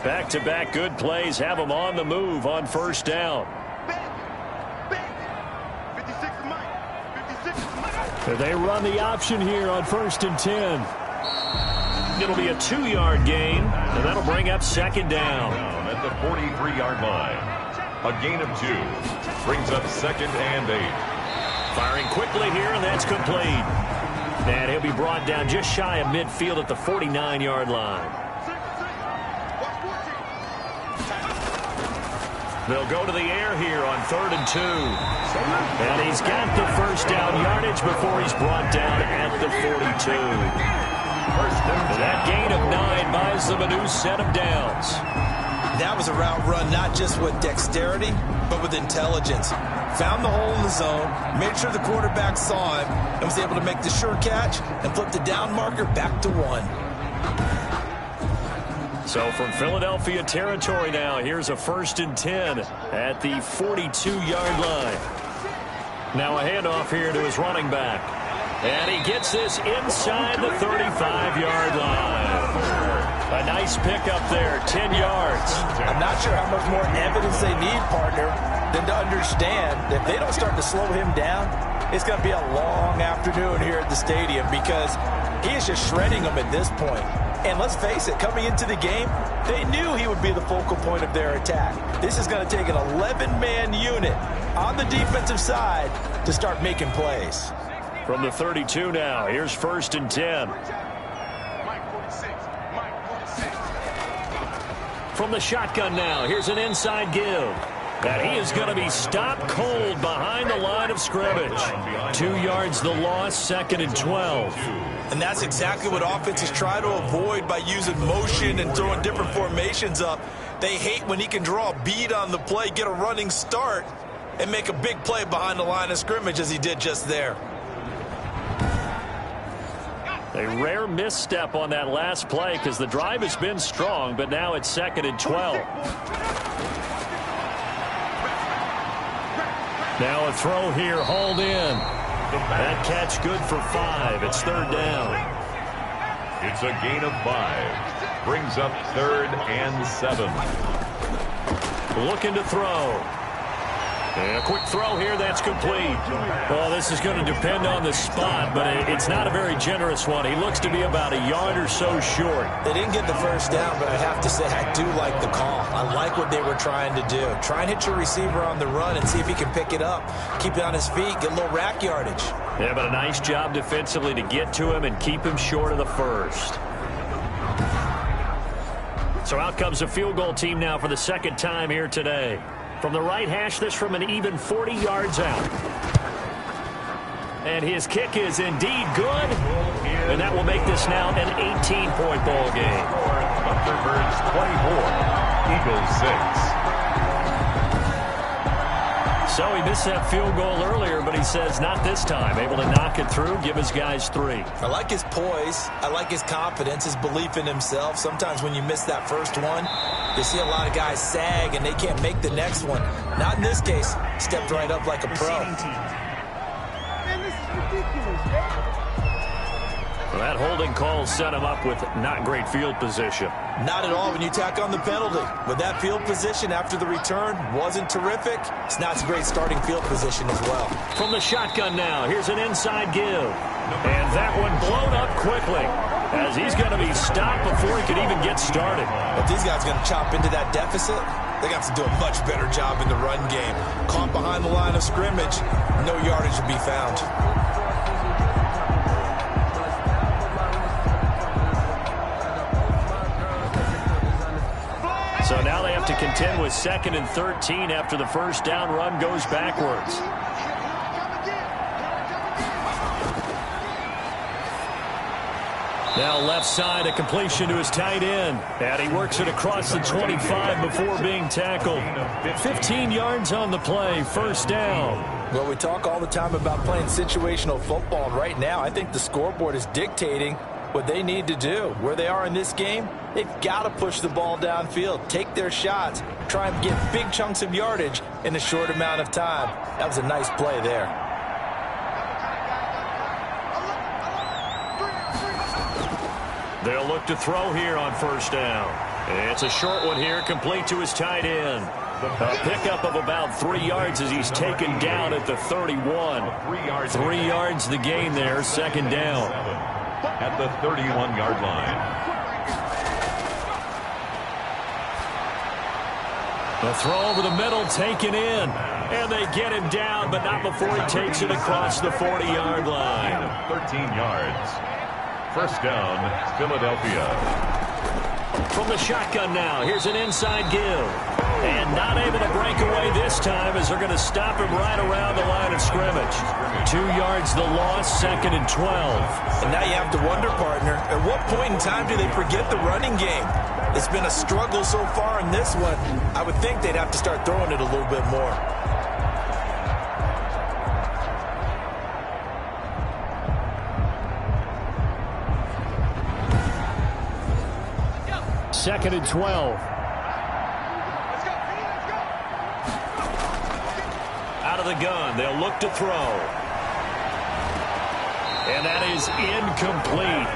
Back-to-back good plays have them on the move on first down. They run the option here on 1st and 10. It'll be a 2-yard gain, and that'll bring up 2nd down. At the 43-yard line. A gain of 2. Brings up 2nd and 8. Firing quickly here, and that's complete. And he'll be brought down just shy of midfield at the 49-yard line. They'll go to the air here on 3rd and 2. And he's got the first down yardage before he's brought down at the 42. And that gain of 9 buys them a new set of downs. That was a route run not just with dexterity, but with intelligence. Found the hole in the zone, made sure the quarterback saw him, and was able to make the sure catch and flip the down marker back to 1. So from Philadelphia territory now, here's a 1st and 10 at the 42-yard line. Now a handoff here to his running back. And he gets this inside the 35-yard line. A nice pickup there, 10 yards. I'm not sure how much more evidence they need, partner, than to understand that if they don't start to slow him down, it's going to be a long afternoon here at the stadium because he is just shredding them at this point. And let's face it, coming into the game, they knew he would be the focal point of their attack. This is going to take an 11-man unit on the defensive side to start making plays. From the 32 now, here's 1st and 10. From the shotgun now, here's an inside give. And he is going to be stopped cold behind the line of scrimmage. 2 yards the loss, 2nd and 12. And that's exactly what offenses try to avoid by using motion and throwing different formations up. They hate when he can draw a bead on the play, get a running start, and make a big play behind the line of scrimmage as he did just there. A rare misstep on that last play because the drive has been strong, but now it's 2nd and 12. Now a throw here, hauled in. That catch good for 5. It's 3rd down. It's a gain of 5. Brings up 3rd and 7. Looking to throw. And a quick throw here, that's complete. Well, this is going to depend on the spot, but it's not a very generous one. He looks to be about a yard or so short. They didn't get the first down, but I have to say I do like the call. I like what they were trying to do. Try and hit your receiver on the run and see if he can pick it up. Keep it on his feet, get a little rack yardage. Yeah, but a nice job defensively to get to him and keep him short of the first. So out comes a field goal team now for the 2nd time here today. From the right hash, this from an even 40 yards out. And his kick is indeed good. And that will make this now an 18-point ball game. Thunderbirds 24, Eagles 6. So he missed that field goal earlier, but he says not this time. Able to knock it through, give his guys 3. I like his poise. I like his confidence, his belief in himself. Sometimes when you miss that first one, you see a lot of guys sag and they can't make the next one. Not in this case. Stepped right up like a pro. Man, this is ridiculous, man. Well, that holding call set him up with not great field position. Not at all when you tack on the penalty. But that field position after the return wasn't terrific. It's not a great starting field position as well. From the shotgun now, here's an inside give. And that one blown up quickly as he's going to be stopped before he could even get started. If these guys are going to chop into that deficit, they got to do a much better job in the run game. Caught behind the line of scrimmage, no yardage to be found. So now they have to contend with 2nd and 13 after the first down run goes backwards. Now left side, a completion to his tight end. And he works it across the 25 before being tackled. 15 yards on the play, 1st down. Well, we talk all the time about playing situational football. And right now, I think the scoreboard is dictating what they need to do. Where they are in this game, they've got to push the ball downfield, take their shots, try and get big chunks of yardage in a short amount of time. That was a nice play there. They'll look to throw here on 1st down. It's a short one here, complete to his tight end. A pickup of about 3 yards as he's taken down at the 31. 3 yards the gain there, 2nd down. At the 31-yard line. The throw over the middle taken in. And they get him down, but not before he takes it across the 40-yard line. 13 yards. 1st down, Philadelphia. From the shotgun now, here's an inside give. And not able to break away this time as they're going to stop him right around the line of scrimmage. 2 yards the loss, 2nd and 12. And now you have to wonder, partner, at what point in time do they forget the running game? It's been a struggle so far in this one. I would think they'd have to start throwing it a little bit more. Second and 12. Out of the gun, they'll look to throw. And that is incomplete.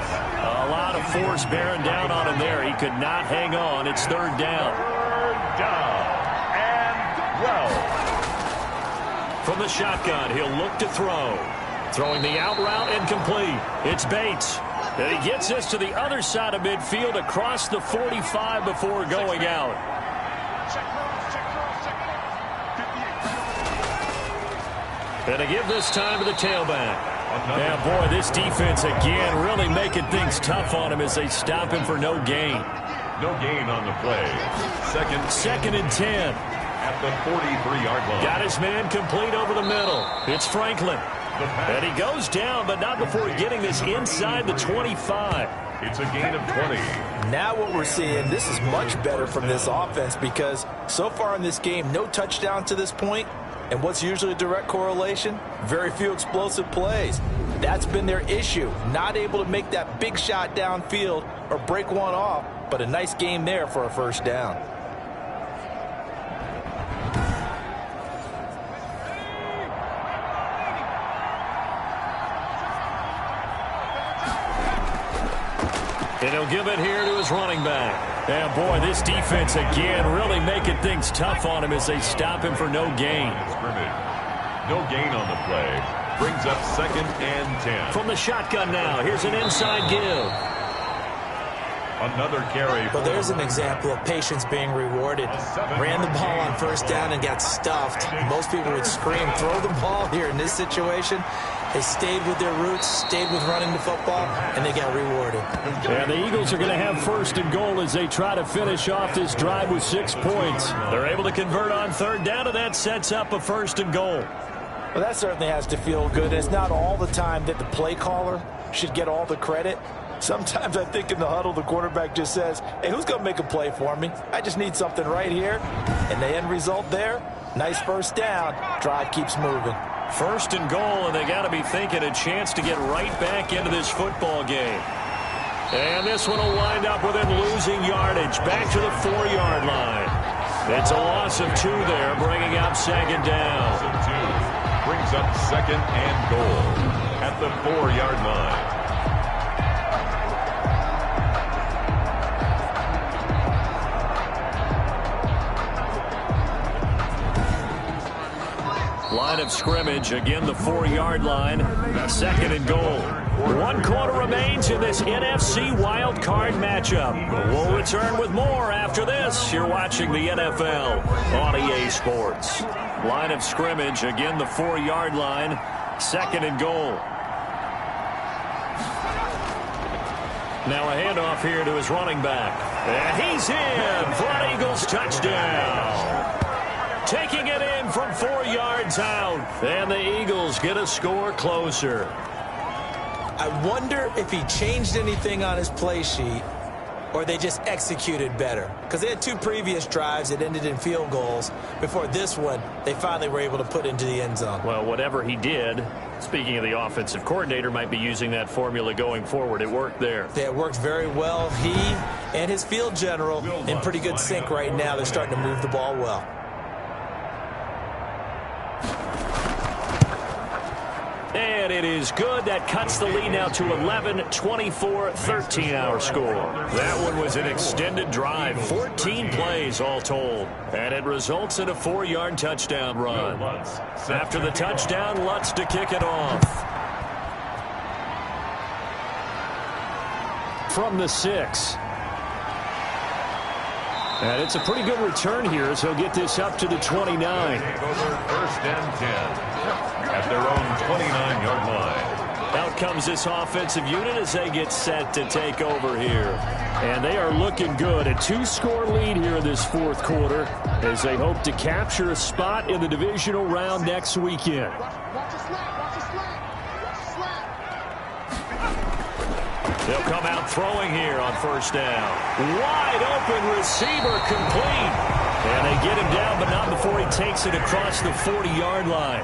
A lot of force bearing down on him there. He could not hang on. It's 3rd down. 3rd down and 12. From the shotgun, he'll look to throw. Throwing the out route, incomplete. It's Bates. And he gets this to the other side of midfield across the 45 before going out. And to give this time to the tailback. Yeah, boy, this defense again really making things tough on him as they stop him for no gain. No gain on the play. Second and 10. At the 43-yard line. Got his man complete over the middle. It's Franklin. And he goes down, but not before getting this inside the 25. It's a gain of 20. Now what we're seeing, this is much better from this offense because so far in this game, no touchdowns to this point. And what's usually a direct correlation? Very few explosive plays. That's been their issue. Not able to make that big shot downfield or break one off, but a nice game there for a 1st down. And he'll give it here to his running back. Yeah, boy, this defense again really making things tough on him as they stop him for no gain. Scrimmage. No gain on the play. Brings up 2nd and 10. From the shotgun now, here's an inside give. Another carry. But there's an example of patience being rewarded. Ran the ball on 1st down and got stuffed. Most people would scream, throw the ball here. In this situation, they stayed with their roots, stayed with running the football, and they got rewarded. And the Eagles are going to have 1st and goal as they try to finish off this drive with 6 points. They're able to convert on 3rd down, and that sets up a 1st and goal. Well, that certainly has to feel good. It's not all the time that the play caller should get all the credit. Sometimes I think in the huddle, the quarterback just says, hey, who's going to make a play for me? I just need something right here. And the end result there, nice 1st down. Drive keeps moving. 1st and goal, and they got to be thinking a chance to get right back into this football game. And this one will wind up with him losing yardage back to the 4-yard line. It's a loss of 2 there, bringing up 2nd down. Brings up 2nd and goal at the 4-yard line. Line of scrimmage, again the 4-yard line, 2nd and goal. 1 quarter remains in this NFC wild card matchup. We'll return with more after this. You're watching the NFL on EA Sports. Line of scrimmage, again the 4-yard line, 2nd and goal. Now a handoff here to his running back. And he's in for an Eagles touchdown. Taking it in from 4 yards out. And the Eagles get a score closer. I wonder if he changed anything on his play sheet or they just executed better. Because they had 2 previous drives that ended in field goals. Before this one, they finally were able to put into the end zone. Well, whatever he did, speaking of the offensive coordinator, might be using that formula going forward. It worked there. Yeah, it worked very well. He and his field general in pretty good sync right now. They're starting to move the ball well. And it is good. That cuts the lead now to 11, 24, 13 our score. That one was an extended drive, 14 plays all told. And it results in a 4-yard touchdown run. After the touchdown, Lutz to kick it off. From the 6. And it's a pretty good return here as he'll get this up to the 29. Take over 1st and 10 at their own 29-yard line. Out comes this offensive unit as they get set to take over here. And they are looking good. A 2-score lead here in this fourth quarter as they hope to capture a spot in the divisional round next weekend. They'll come out throwing here on first down. Wide open receiver complete. And they get him down, but not before he takes it across the 40-yard line.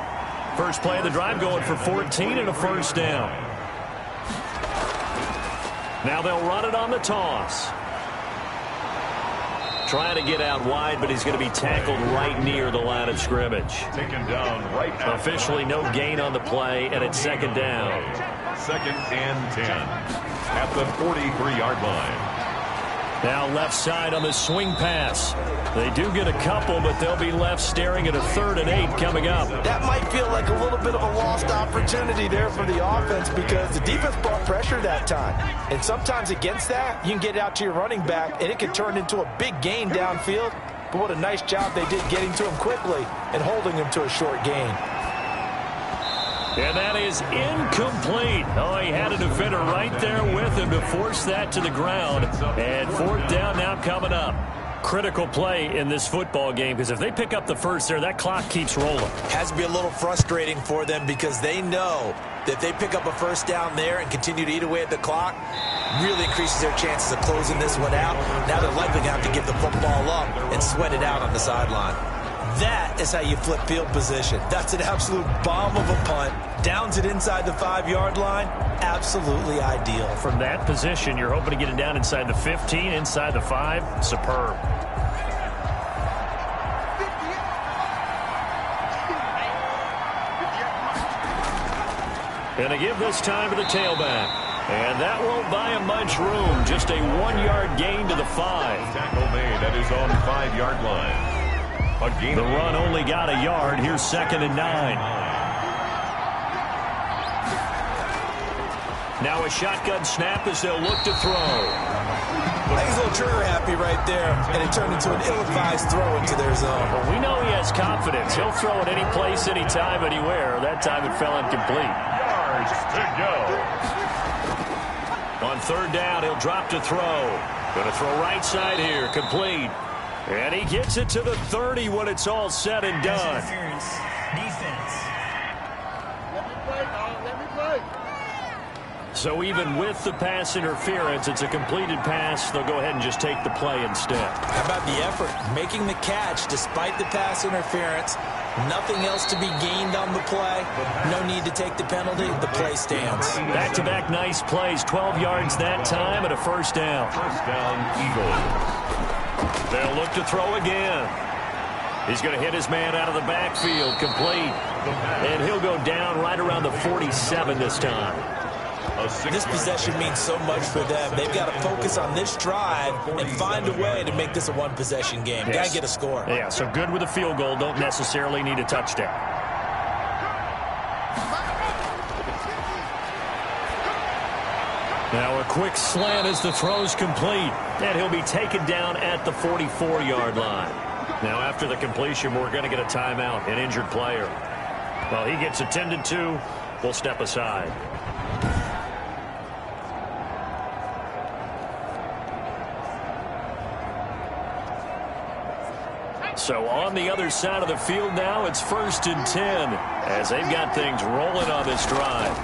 First play of the drive going for 14 and a first down. Now they'll run it on the toss. Trying to get out wide, but he's going to be tackled right near the line of scrimmage. Taken down right now. Officially no gain on the play, and it's second down. Second and 10 at the 43-yard line. Now left side on the swing pass. They do get a couple, but they'll be left staring at a 3rd and 8 coming up. That might feel like a little bit of a lost opportunity there for the offense because the defense brought pressure that time. And sometimes against that, you can get out to your running back, and it can turn into a big gain downfield. But what a nice job they did getting to him quickly and holding him to a short gain. And that is incomplete. Oh, he had a defender right there with him to force that to the ground. And 4th down now coming up. Critical play in this football game because if they pick up the first there, that clock keeps rolling. Has to be a little frustrating for them because they know that if they pick up a first down there and continue to eat away at the clock, really increases their chances of closing this one out. Now they're likely going to have to give the football up and sweat it out on the sideline. That is how you flip field position. That's an absolute bomb of a punt. Downs it inside the 5-yard line. Absolutely ideal. From that position, you're hoping to get it down inside the 15, inside the 5. Superb. And they give this time to the tailback. And that won't buy him much room. Just a 1-yard gain to the 5. Tackle made at his own 5-yard line. The run only got a yard. Here's 2nd and 9. Now a shotgun snap as they'll look to throw. I think he's a little trigger happy right there, and it turned into an ill-advised throw into their zone. Well, we know he has confidence. He'll throw it any place, anytime, anywhere. That time it fell incomplete. Yards to go. On 3rd down, he'll drop to throw. Going to throw right side here, complete. And he gets it to the 30 when it's all said and done. Defense. Let me play, dog. Let me play. So even with the pass interference, it's a completed pass. They'll go ahead and just take the play instead. How about the effort? Making the catch despite the pass interference. Nothing else to be gained on the play. No need to take the penalty. The play stands. Back-to-back nice plays. 12 yards that time and a first down. First down, Eagles. They'll look to throw again. He's going to hit his man out of the backfield, complete. And he'll go down right around the 47 this time. This possession means so much for them. They've got to focus on this drive and find a way to make this a one-possession game. Yes. Got to get a score. Yeah, so good with a field goal. Don't necessarily need a touchdown. Now a quick slant as the throw's complete. And he'll be taken down at the 44-yard line. Now after the completion, we're going to get a timeout, an injured player. Well, he gets attended to. We'll step aside. So on the other side of the field now, it's 1st and 10 as they've got things rolling on this drive.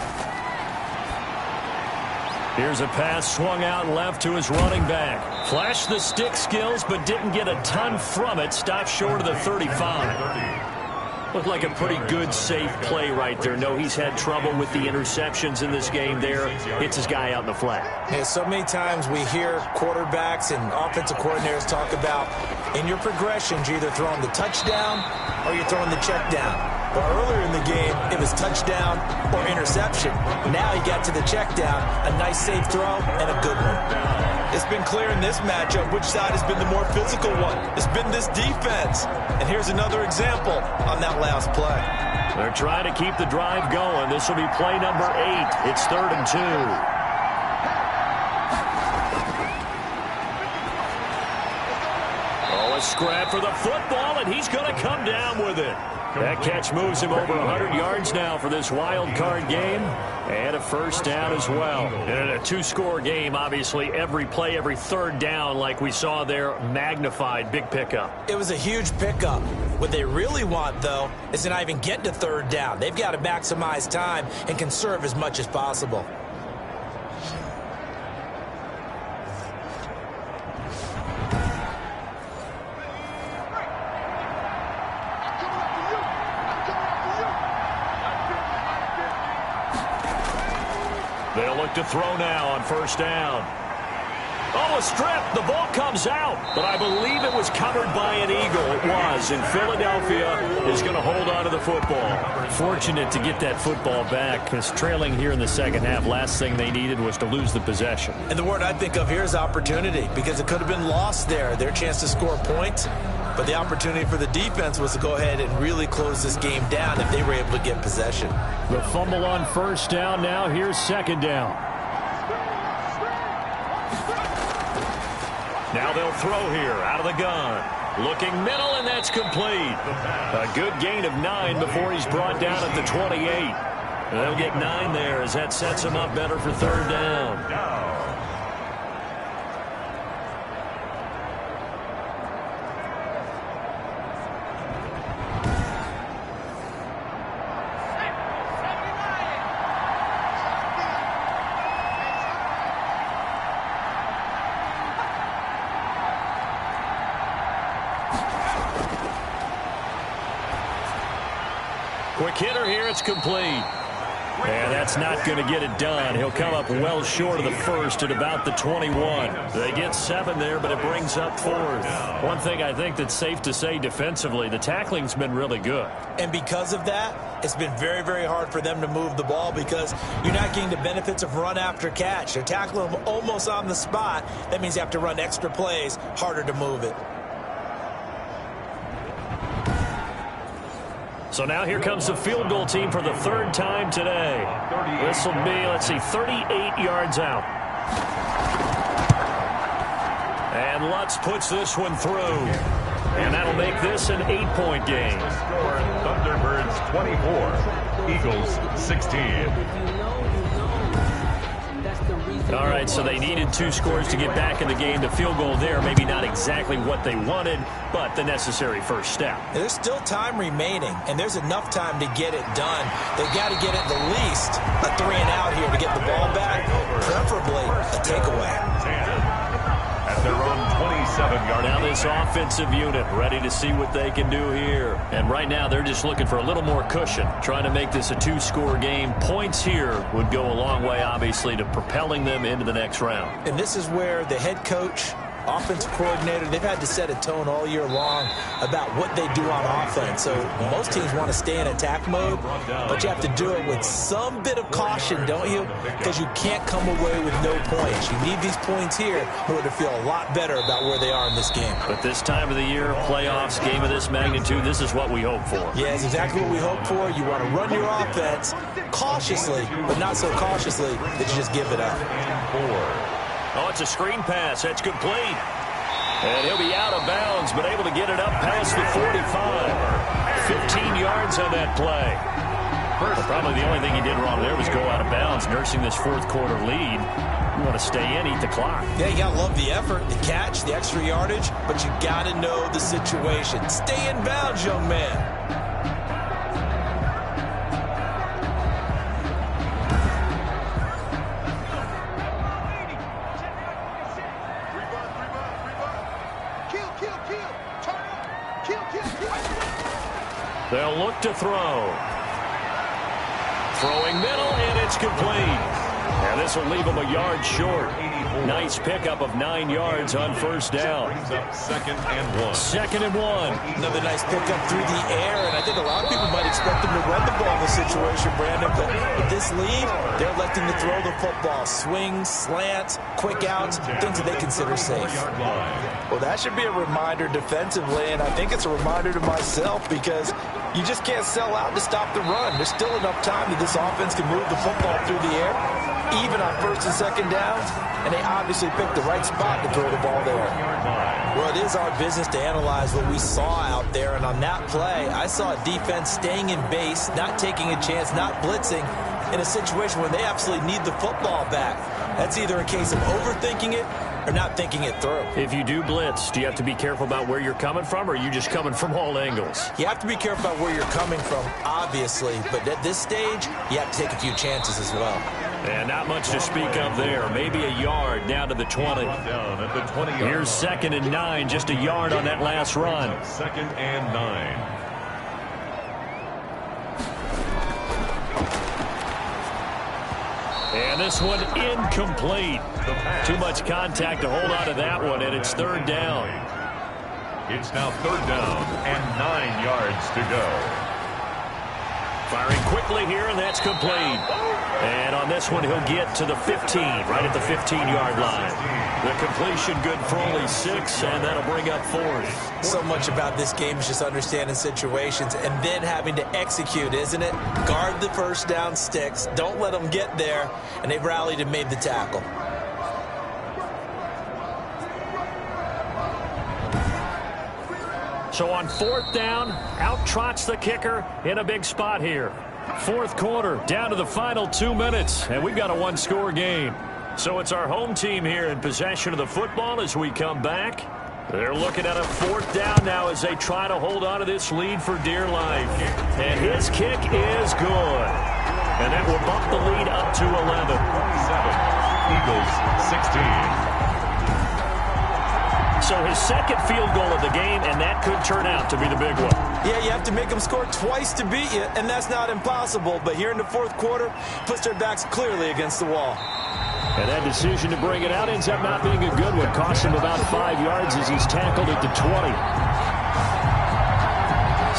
Here's a pass swung out left to his running back. Flashed the stick skills, but didn't get a ton from it. Stopped short of the 35. Looked like a pretty good, safe play right there. No, he's had trouble with the interceptions in this game there. Hits his guy out in the flat. Yeah, so many times we hear quarterbacks and offensive coordinators talk about in your progressions, you're either throwing the touchdown or you're throwing the check down. But earlier in the game, it was touchdown or interception. Now he got to the check down, a nice safe throw, and a good one. It's been clear in this matchup which side has been the more physical one. It's been this defense. And here's another example on that last play. They're trying to keep the drive going. This will be play number 8. It's 3rd and 2. Oh, a scrap for the football, and he's going to come down with it. That catch moves him over 100 yards now for this wild card game, and a first down as well. And in a two-score game, obviously, every play, every third down, like we saw there, magnified, big pickup. It was a huge pickup. What they really want, though, is to not even get to third down. They've got to maximize time and conserve as much as possible. They'll look to throw now on first down. Oh, a strip. The ball comes out, but I believe it was covered by an eagle. It was, and Philadelphia is going to hold on to the football. Fortunate to get that football back, because trailing here in the second half, last thing they needed was to lose the possession. And the word I think of here is opportunity, because it could have been lost there, their chance to score points. But the opportunity for the defense was to go ahead and really close this game down if they were able to get possession. The fumble on first down now. Here's second down. Now they'll throw here out of the gun. Looking middle, and that's complete. A good gain of 9 before he's brought down at the 28. And they'll get 9 there as that sets him up better for third down. Quick hitter here, it's complete. And that's not going to get it done. He'll come up well short of the first at about the 21. They get 7 there, but it brings up fourth. One thing I think that's safe to say defensively, the tackling's been really good. And because of that, it's been very, very hard for them to move the ball because you're not getting the benefits of run after catch. They're tackling them almost on the spot. That means you have to run extra plays, harder to move it. So now here comes the field goal team for the third time today. This will be, let's see, 38 yards out. And Lutz puts this one through. And that'll make this an 8-point game. Score, Thunderbirds 24, Eagles 16. All right, so they needed 2 scores to get back in the game. The field goal there, maybe not exactly what they wanted, but the necessary first step. There's still time remaining, and there's enough time to get it done. They've got to get at the least a 3-and-out here to get the ball back, preferably a takeaway. At their own 27-yard. Now this offensive unit ready to see what they can do here. And right now they're just looking for a little more cushion, trying to make this a 2-score game. Points here would go a long way, obviously, to propelling them into the next round. And this is where the head coach, offensive coordinator, they've had to set a tone all year long about what they do on offense. So most teams want to stay in attack mode, but you have to do it with some bit of caution, don't you? Because you can't come away with no points. You need these points here in order to feel a lot better about where they are in this game. But this time of the year, playoffs, game of this magnitude, this is what we hope for. Yeah, it's exactly what we hope for. You want to run your offense cautiously, but not so cautiously that you just give it up. Oh, it's a screen pass. That's complete. And he'll be out of bounds, but able to get it up past the 45. 15 yards on that play. Probably the only thing he did wrong there was go out of bounds, nursing this fourth-quarter lead. You want to stay in, eat the clock. Yeah, you got to love the effort, the catch, the extra yardage, but you got to know the situation. Stay in bounds, young man. They'll look to throw. Throwing middle, and it's complete. And this will leave them a yard short. Nice pickup of 9 yards on first down. Brings up 2nd and 1. 2nd and 1. Another nice pickup through the air, and I think a lot of people might expect them to run the ball in this situation, Brandon, but with this lead, they're electing to throw the football. Swings, slants, quick outs, things that they consider safe. Well, that should be a reminder defensively, and I think it's a reminder to myself because you just can't sell out to stop the run. There's still enough time that this offense can move the football through the air. even on first and second downs, and they obviously picked the right spot to throw the ball there. Well, it is our business to analyze what we saw out there, and on that play, I saw a defense staying in base, not taking a chance, not blitzing, in a situation where they absolutely need the football back. That's either a case of overthinking it or not thinking it through. If you do blitz, do you have to be careful about where you're coming from, or are you just coming from all angles? You have to be careful about where you're coming from, obviously, but at this stage, you have to take a few chances as well. And not much to speak of there. Maybe a yard down to the 20. Down at the 20. Here's 2nd and 9, just a yard on that last run. 2nd and 9. And this one incomplete. Too much contact to hold on to that one, and it's 3rd down. It's now 3rd down and 9 yards to go. Firing quickly here, and that's complete. And on this one, he'll get to the 15, right at the 15-yard line. The completion good for only 6, and that'll bring up 4th. So much about this game is just understanding situations and then having to execute, isn't it? Guard the first down sticks. Don't let them get there. And they've rallied and made the tackle. So on 4th down, out trots the kicker in a big spot here. 4th quarter, down to the final 2 minutes, and we've got a one-score game. So it's our home team here in possession of the football as we come back. They're looking at a 4th down now as they try to hold on to this lead for dear life. And his kick is good. And that will bump the lead up to 11. 7. Eagles 16. So his 2nd field goal of the game, and that could turn out to be the big one. Yeah, you have to make them score twice to beat you, and that's not impossible. But here in the 4th quarter, puts their backs clearly against the wall. And that decision to bring it out ends up not being a good one. Cost him about 5 yards as he's tackled at the 20.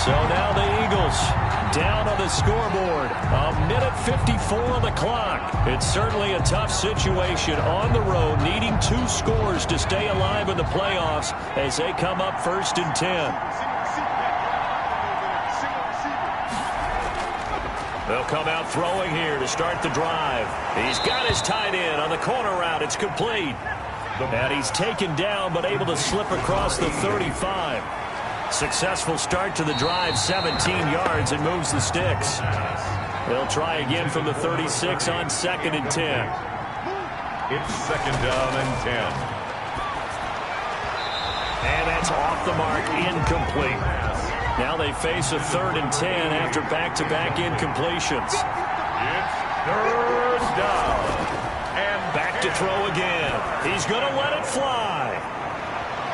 So now the Eagles down on the scoreboard. 1:54 on the clock. It's certainly a tough situation on the road, needing 2 scores to stay alive in the playoffs as they come up 1st and 10. They'll come out throwing here to start the drive. He's got his tight end on the corner route. It's complete. And he's taken down but able to slip across the 35. Successful start to the drive, 17 yards, and moves the sticks. They'll try again from the 36 on 2nd and 10. It's 2nd down and 10. And that's off the mark, incomplete. Now they face a 3rd and 10 after back-to-back incompletions. It's 3rd down. And back to throw again. He's going to let it fly.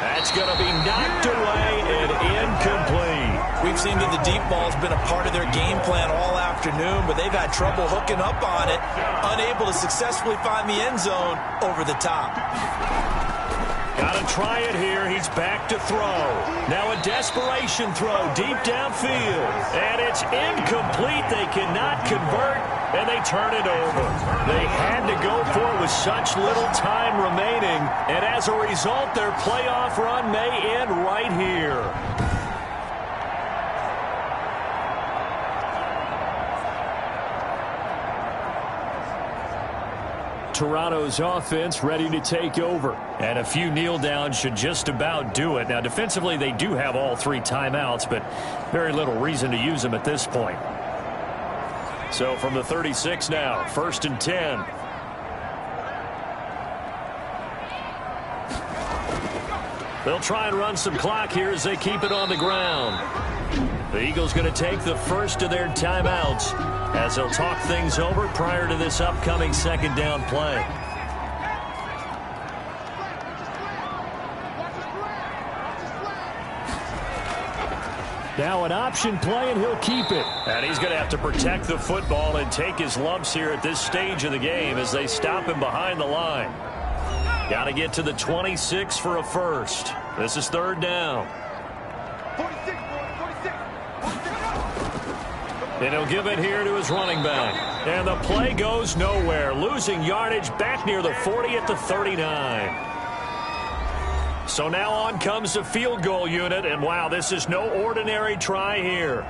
That's going to be knocked away and incomplete. We've seen that the deep ball's been a part of their game plan all afternoon, but they've had trouble hooking up on it, unable to successfully find the end zone over the top. Got to try it here. He's back to throw. Now a desperation throw deep downfield. And it's incomplete. They cannot convert, and they turn it over. They had to go for it with such little time remaining, and as a result, their playoff run may end right here. Toronto's offense ready to take over. And a few kneel downs should just about do it. Now, defensively, they do have all 3 timeouts, but very little reason to use them at this point. So from the 36 now, 1st and 10. They'll try and run some clock here as they keep it on the ground. The Eagles going to take the first of their timeouts as they'll talk things over prior to this upcoming 2nd down play. Now an option play, and he'll keep it. And he's going to have to protect the football and take his lumps here at this stage of the game as they stop him behind the line. Got to get to the 26 for a first. This is 3rd down. And he'll give it here to his running back. And the play goes nowhere. Losing yardage back near the 40 at the 39. So now on comes the field goal unit. And wow, this is no ordinary try here.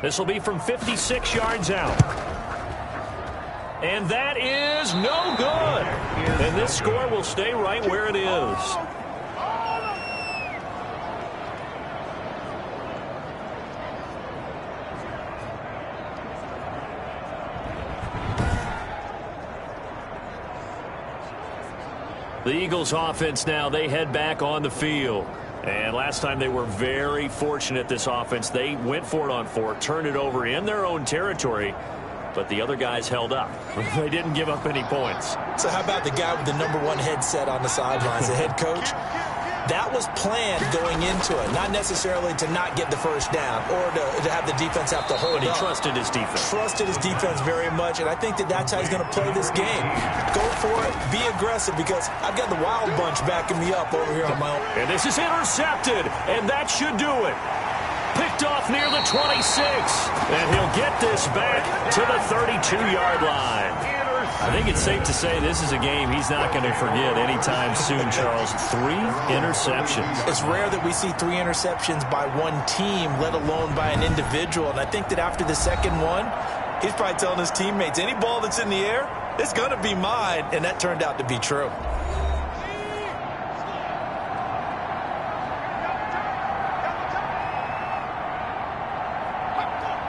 This will be from 56 yards out. And that is no good. And this score will stay right where it is. The Eagles offense now, they head back on the field. And last time they were very fortunate, this offense. They went for it on 4, turned it over in their own territory, but the other guys held up. They didn't give up any points. So how about the guy with the #1 headset on the sidelines, the head coach? That was planned going into it, not necessarily to not get the first down or to have the defense have to hold But he up. trusted his defense. Trusted his defense very much, and I think that's how he's going to play this game. Go for it, be aggressive, because I've got the Wild Bunch backing me up over here on my own. And this is intercepted, and that should do it. Picked off near the 26, and he'll get this back to the 32-yard line. I think it's safe to say this is a game he's not going to forget anytime soon, Charles. 3 interceptions. It's rare that we see 3 interceptions by one team, let alone by an individual. And I think that after the second one, he's probably telling his teammates, any ball that's in the air, it's going to be mine. And that turned out to be true.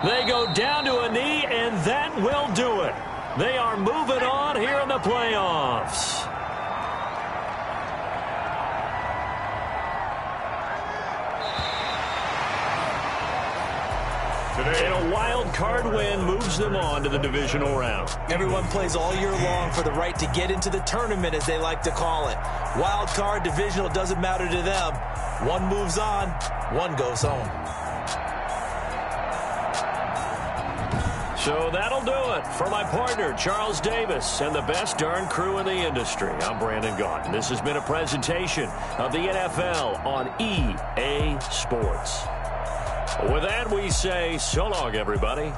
They go down to a knee, and that will do it. They are moving on here in the playoffs. And a wild card win moves them on to the divisional round. Everyone plays all year long for the right to get into the tournament, as they like to call it. Wild card, divisional, doesn't matter to them. One moves on, one goes home. So that'll do it for my partner, Charles Davis, and the best darn crew in the industry. I'm Brandon Gaughan. This has been a presentation of the NFL on EA Sports. With that, we say so long, everybody.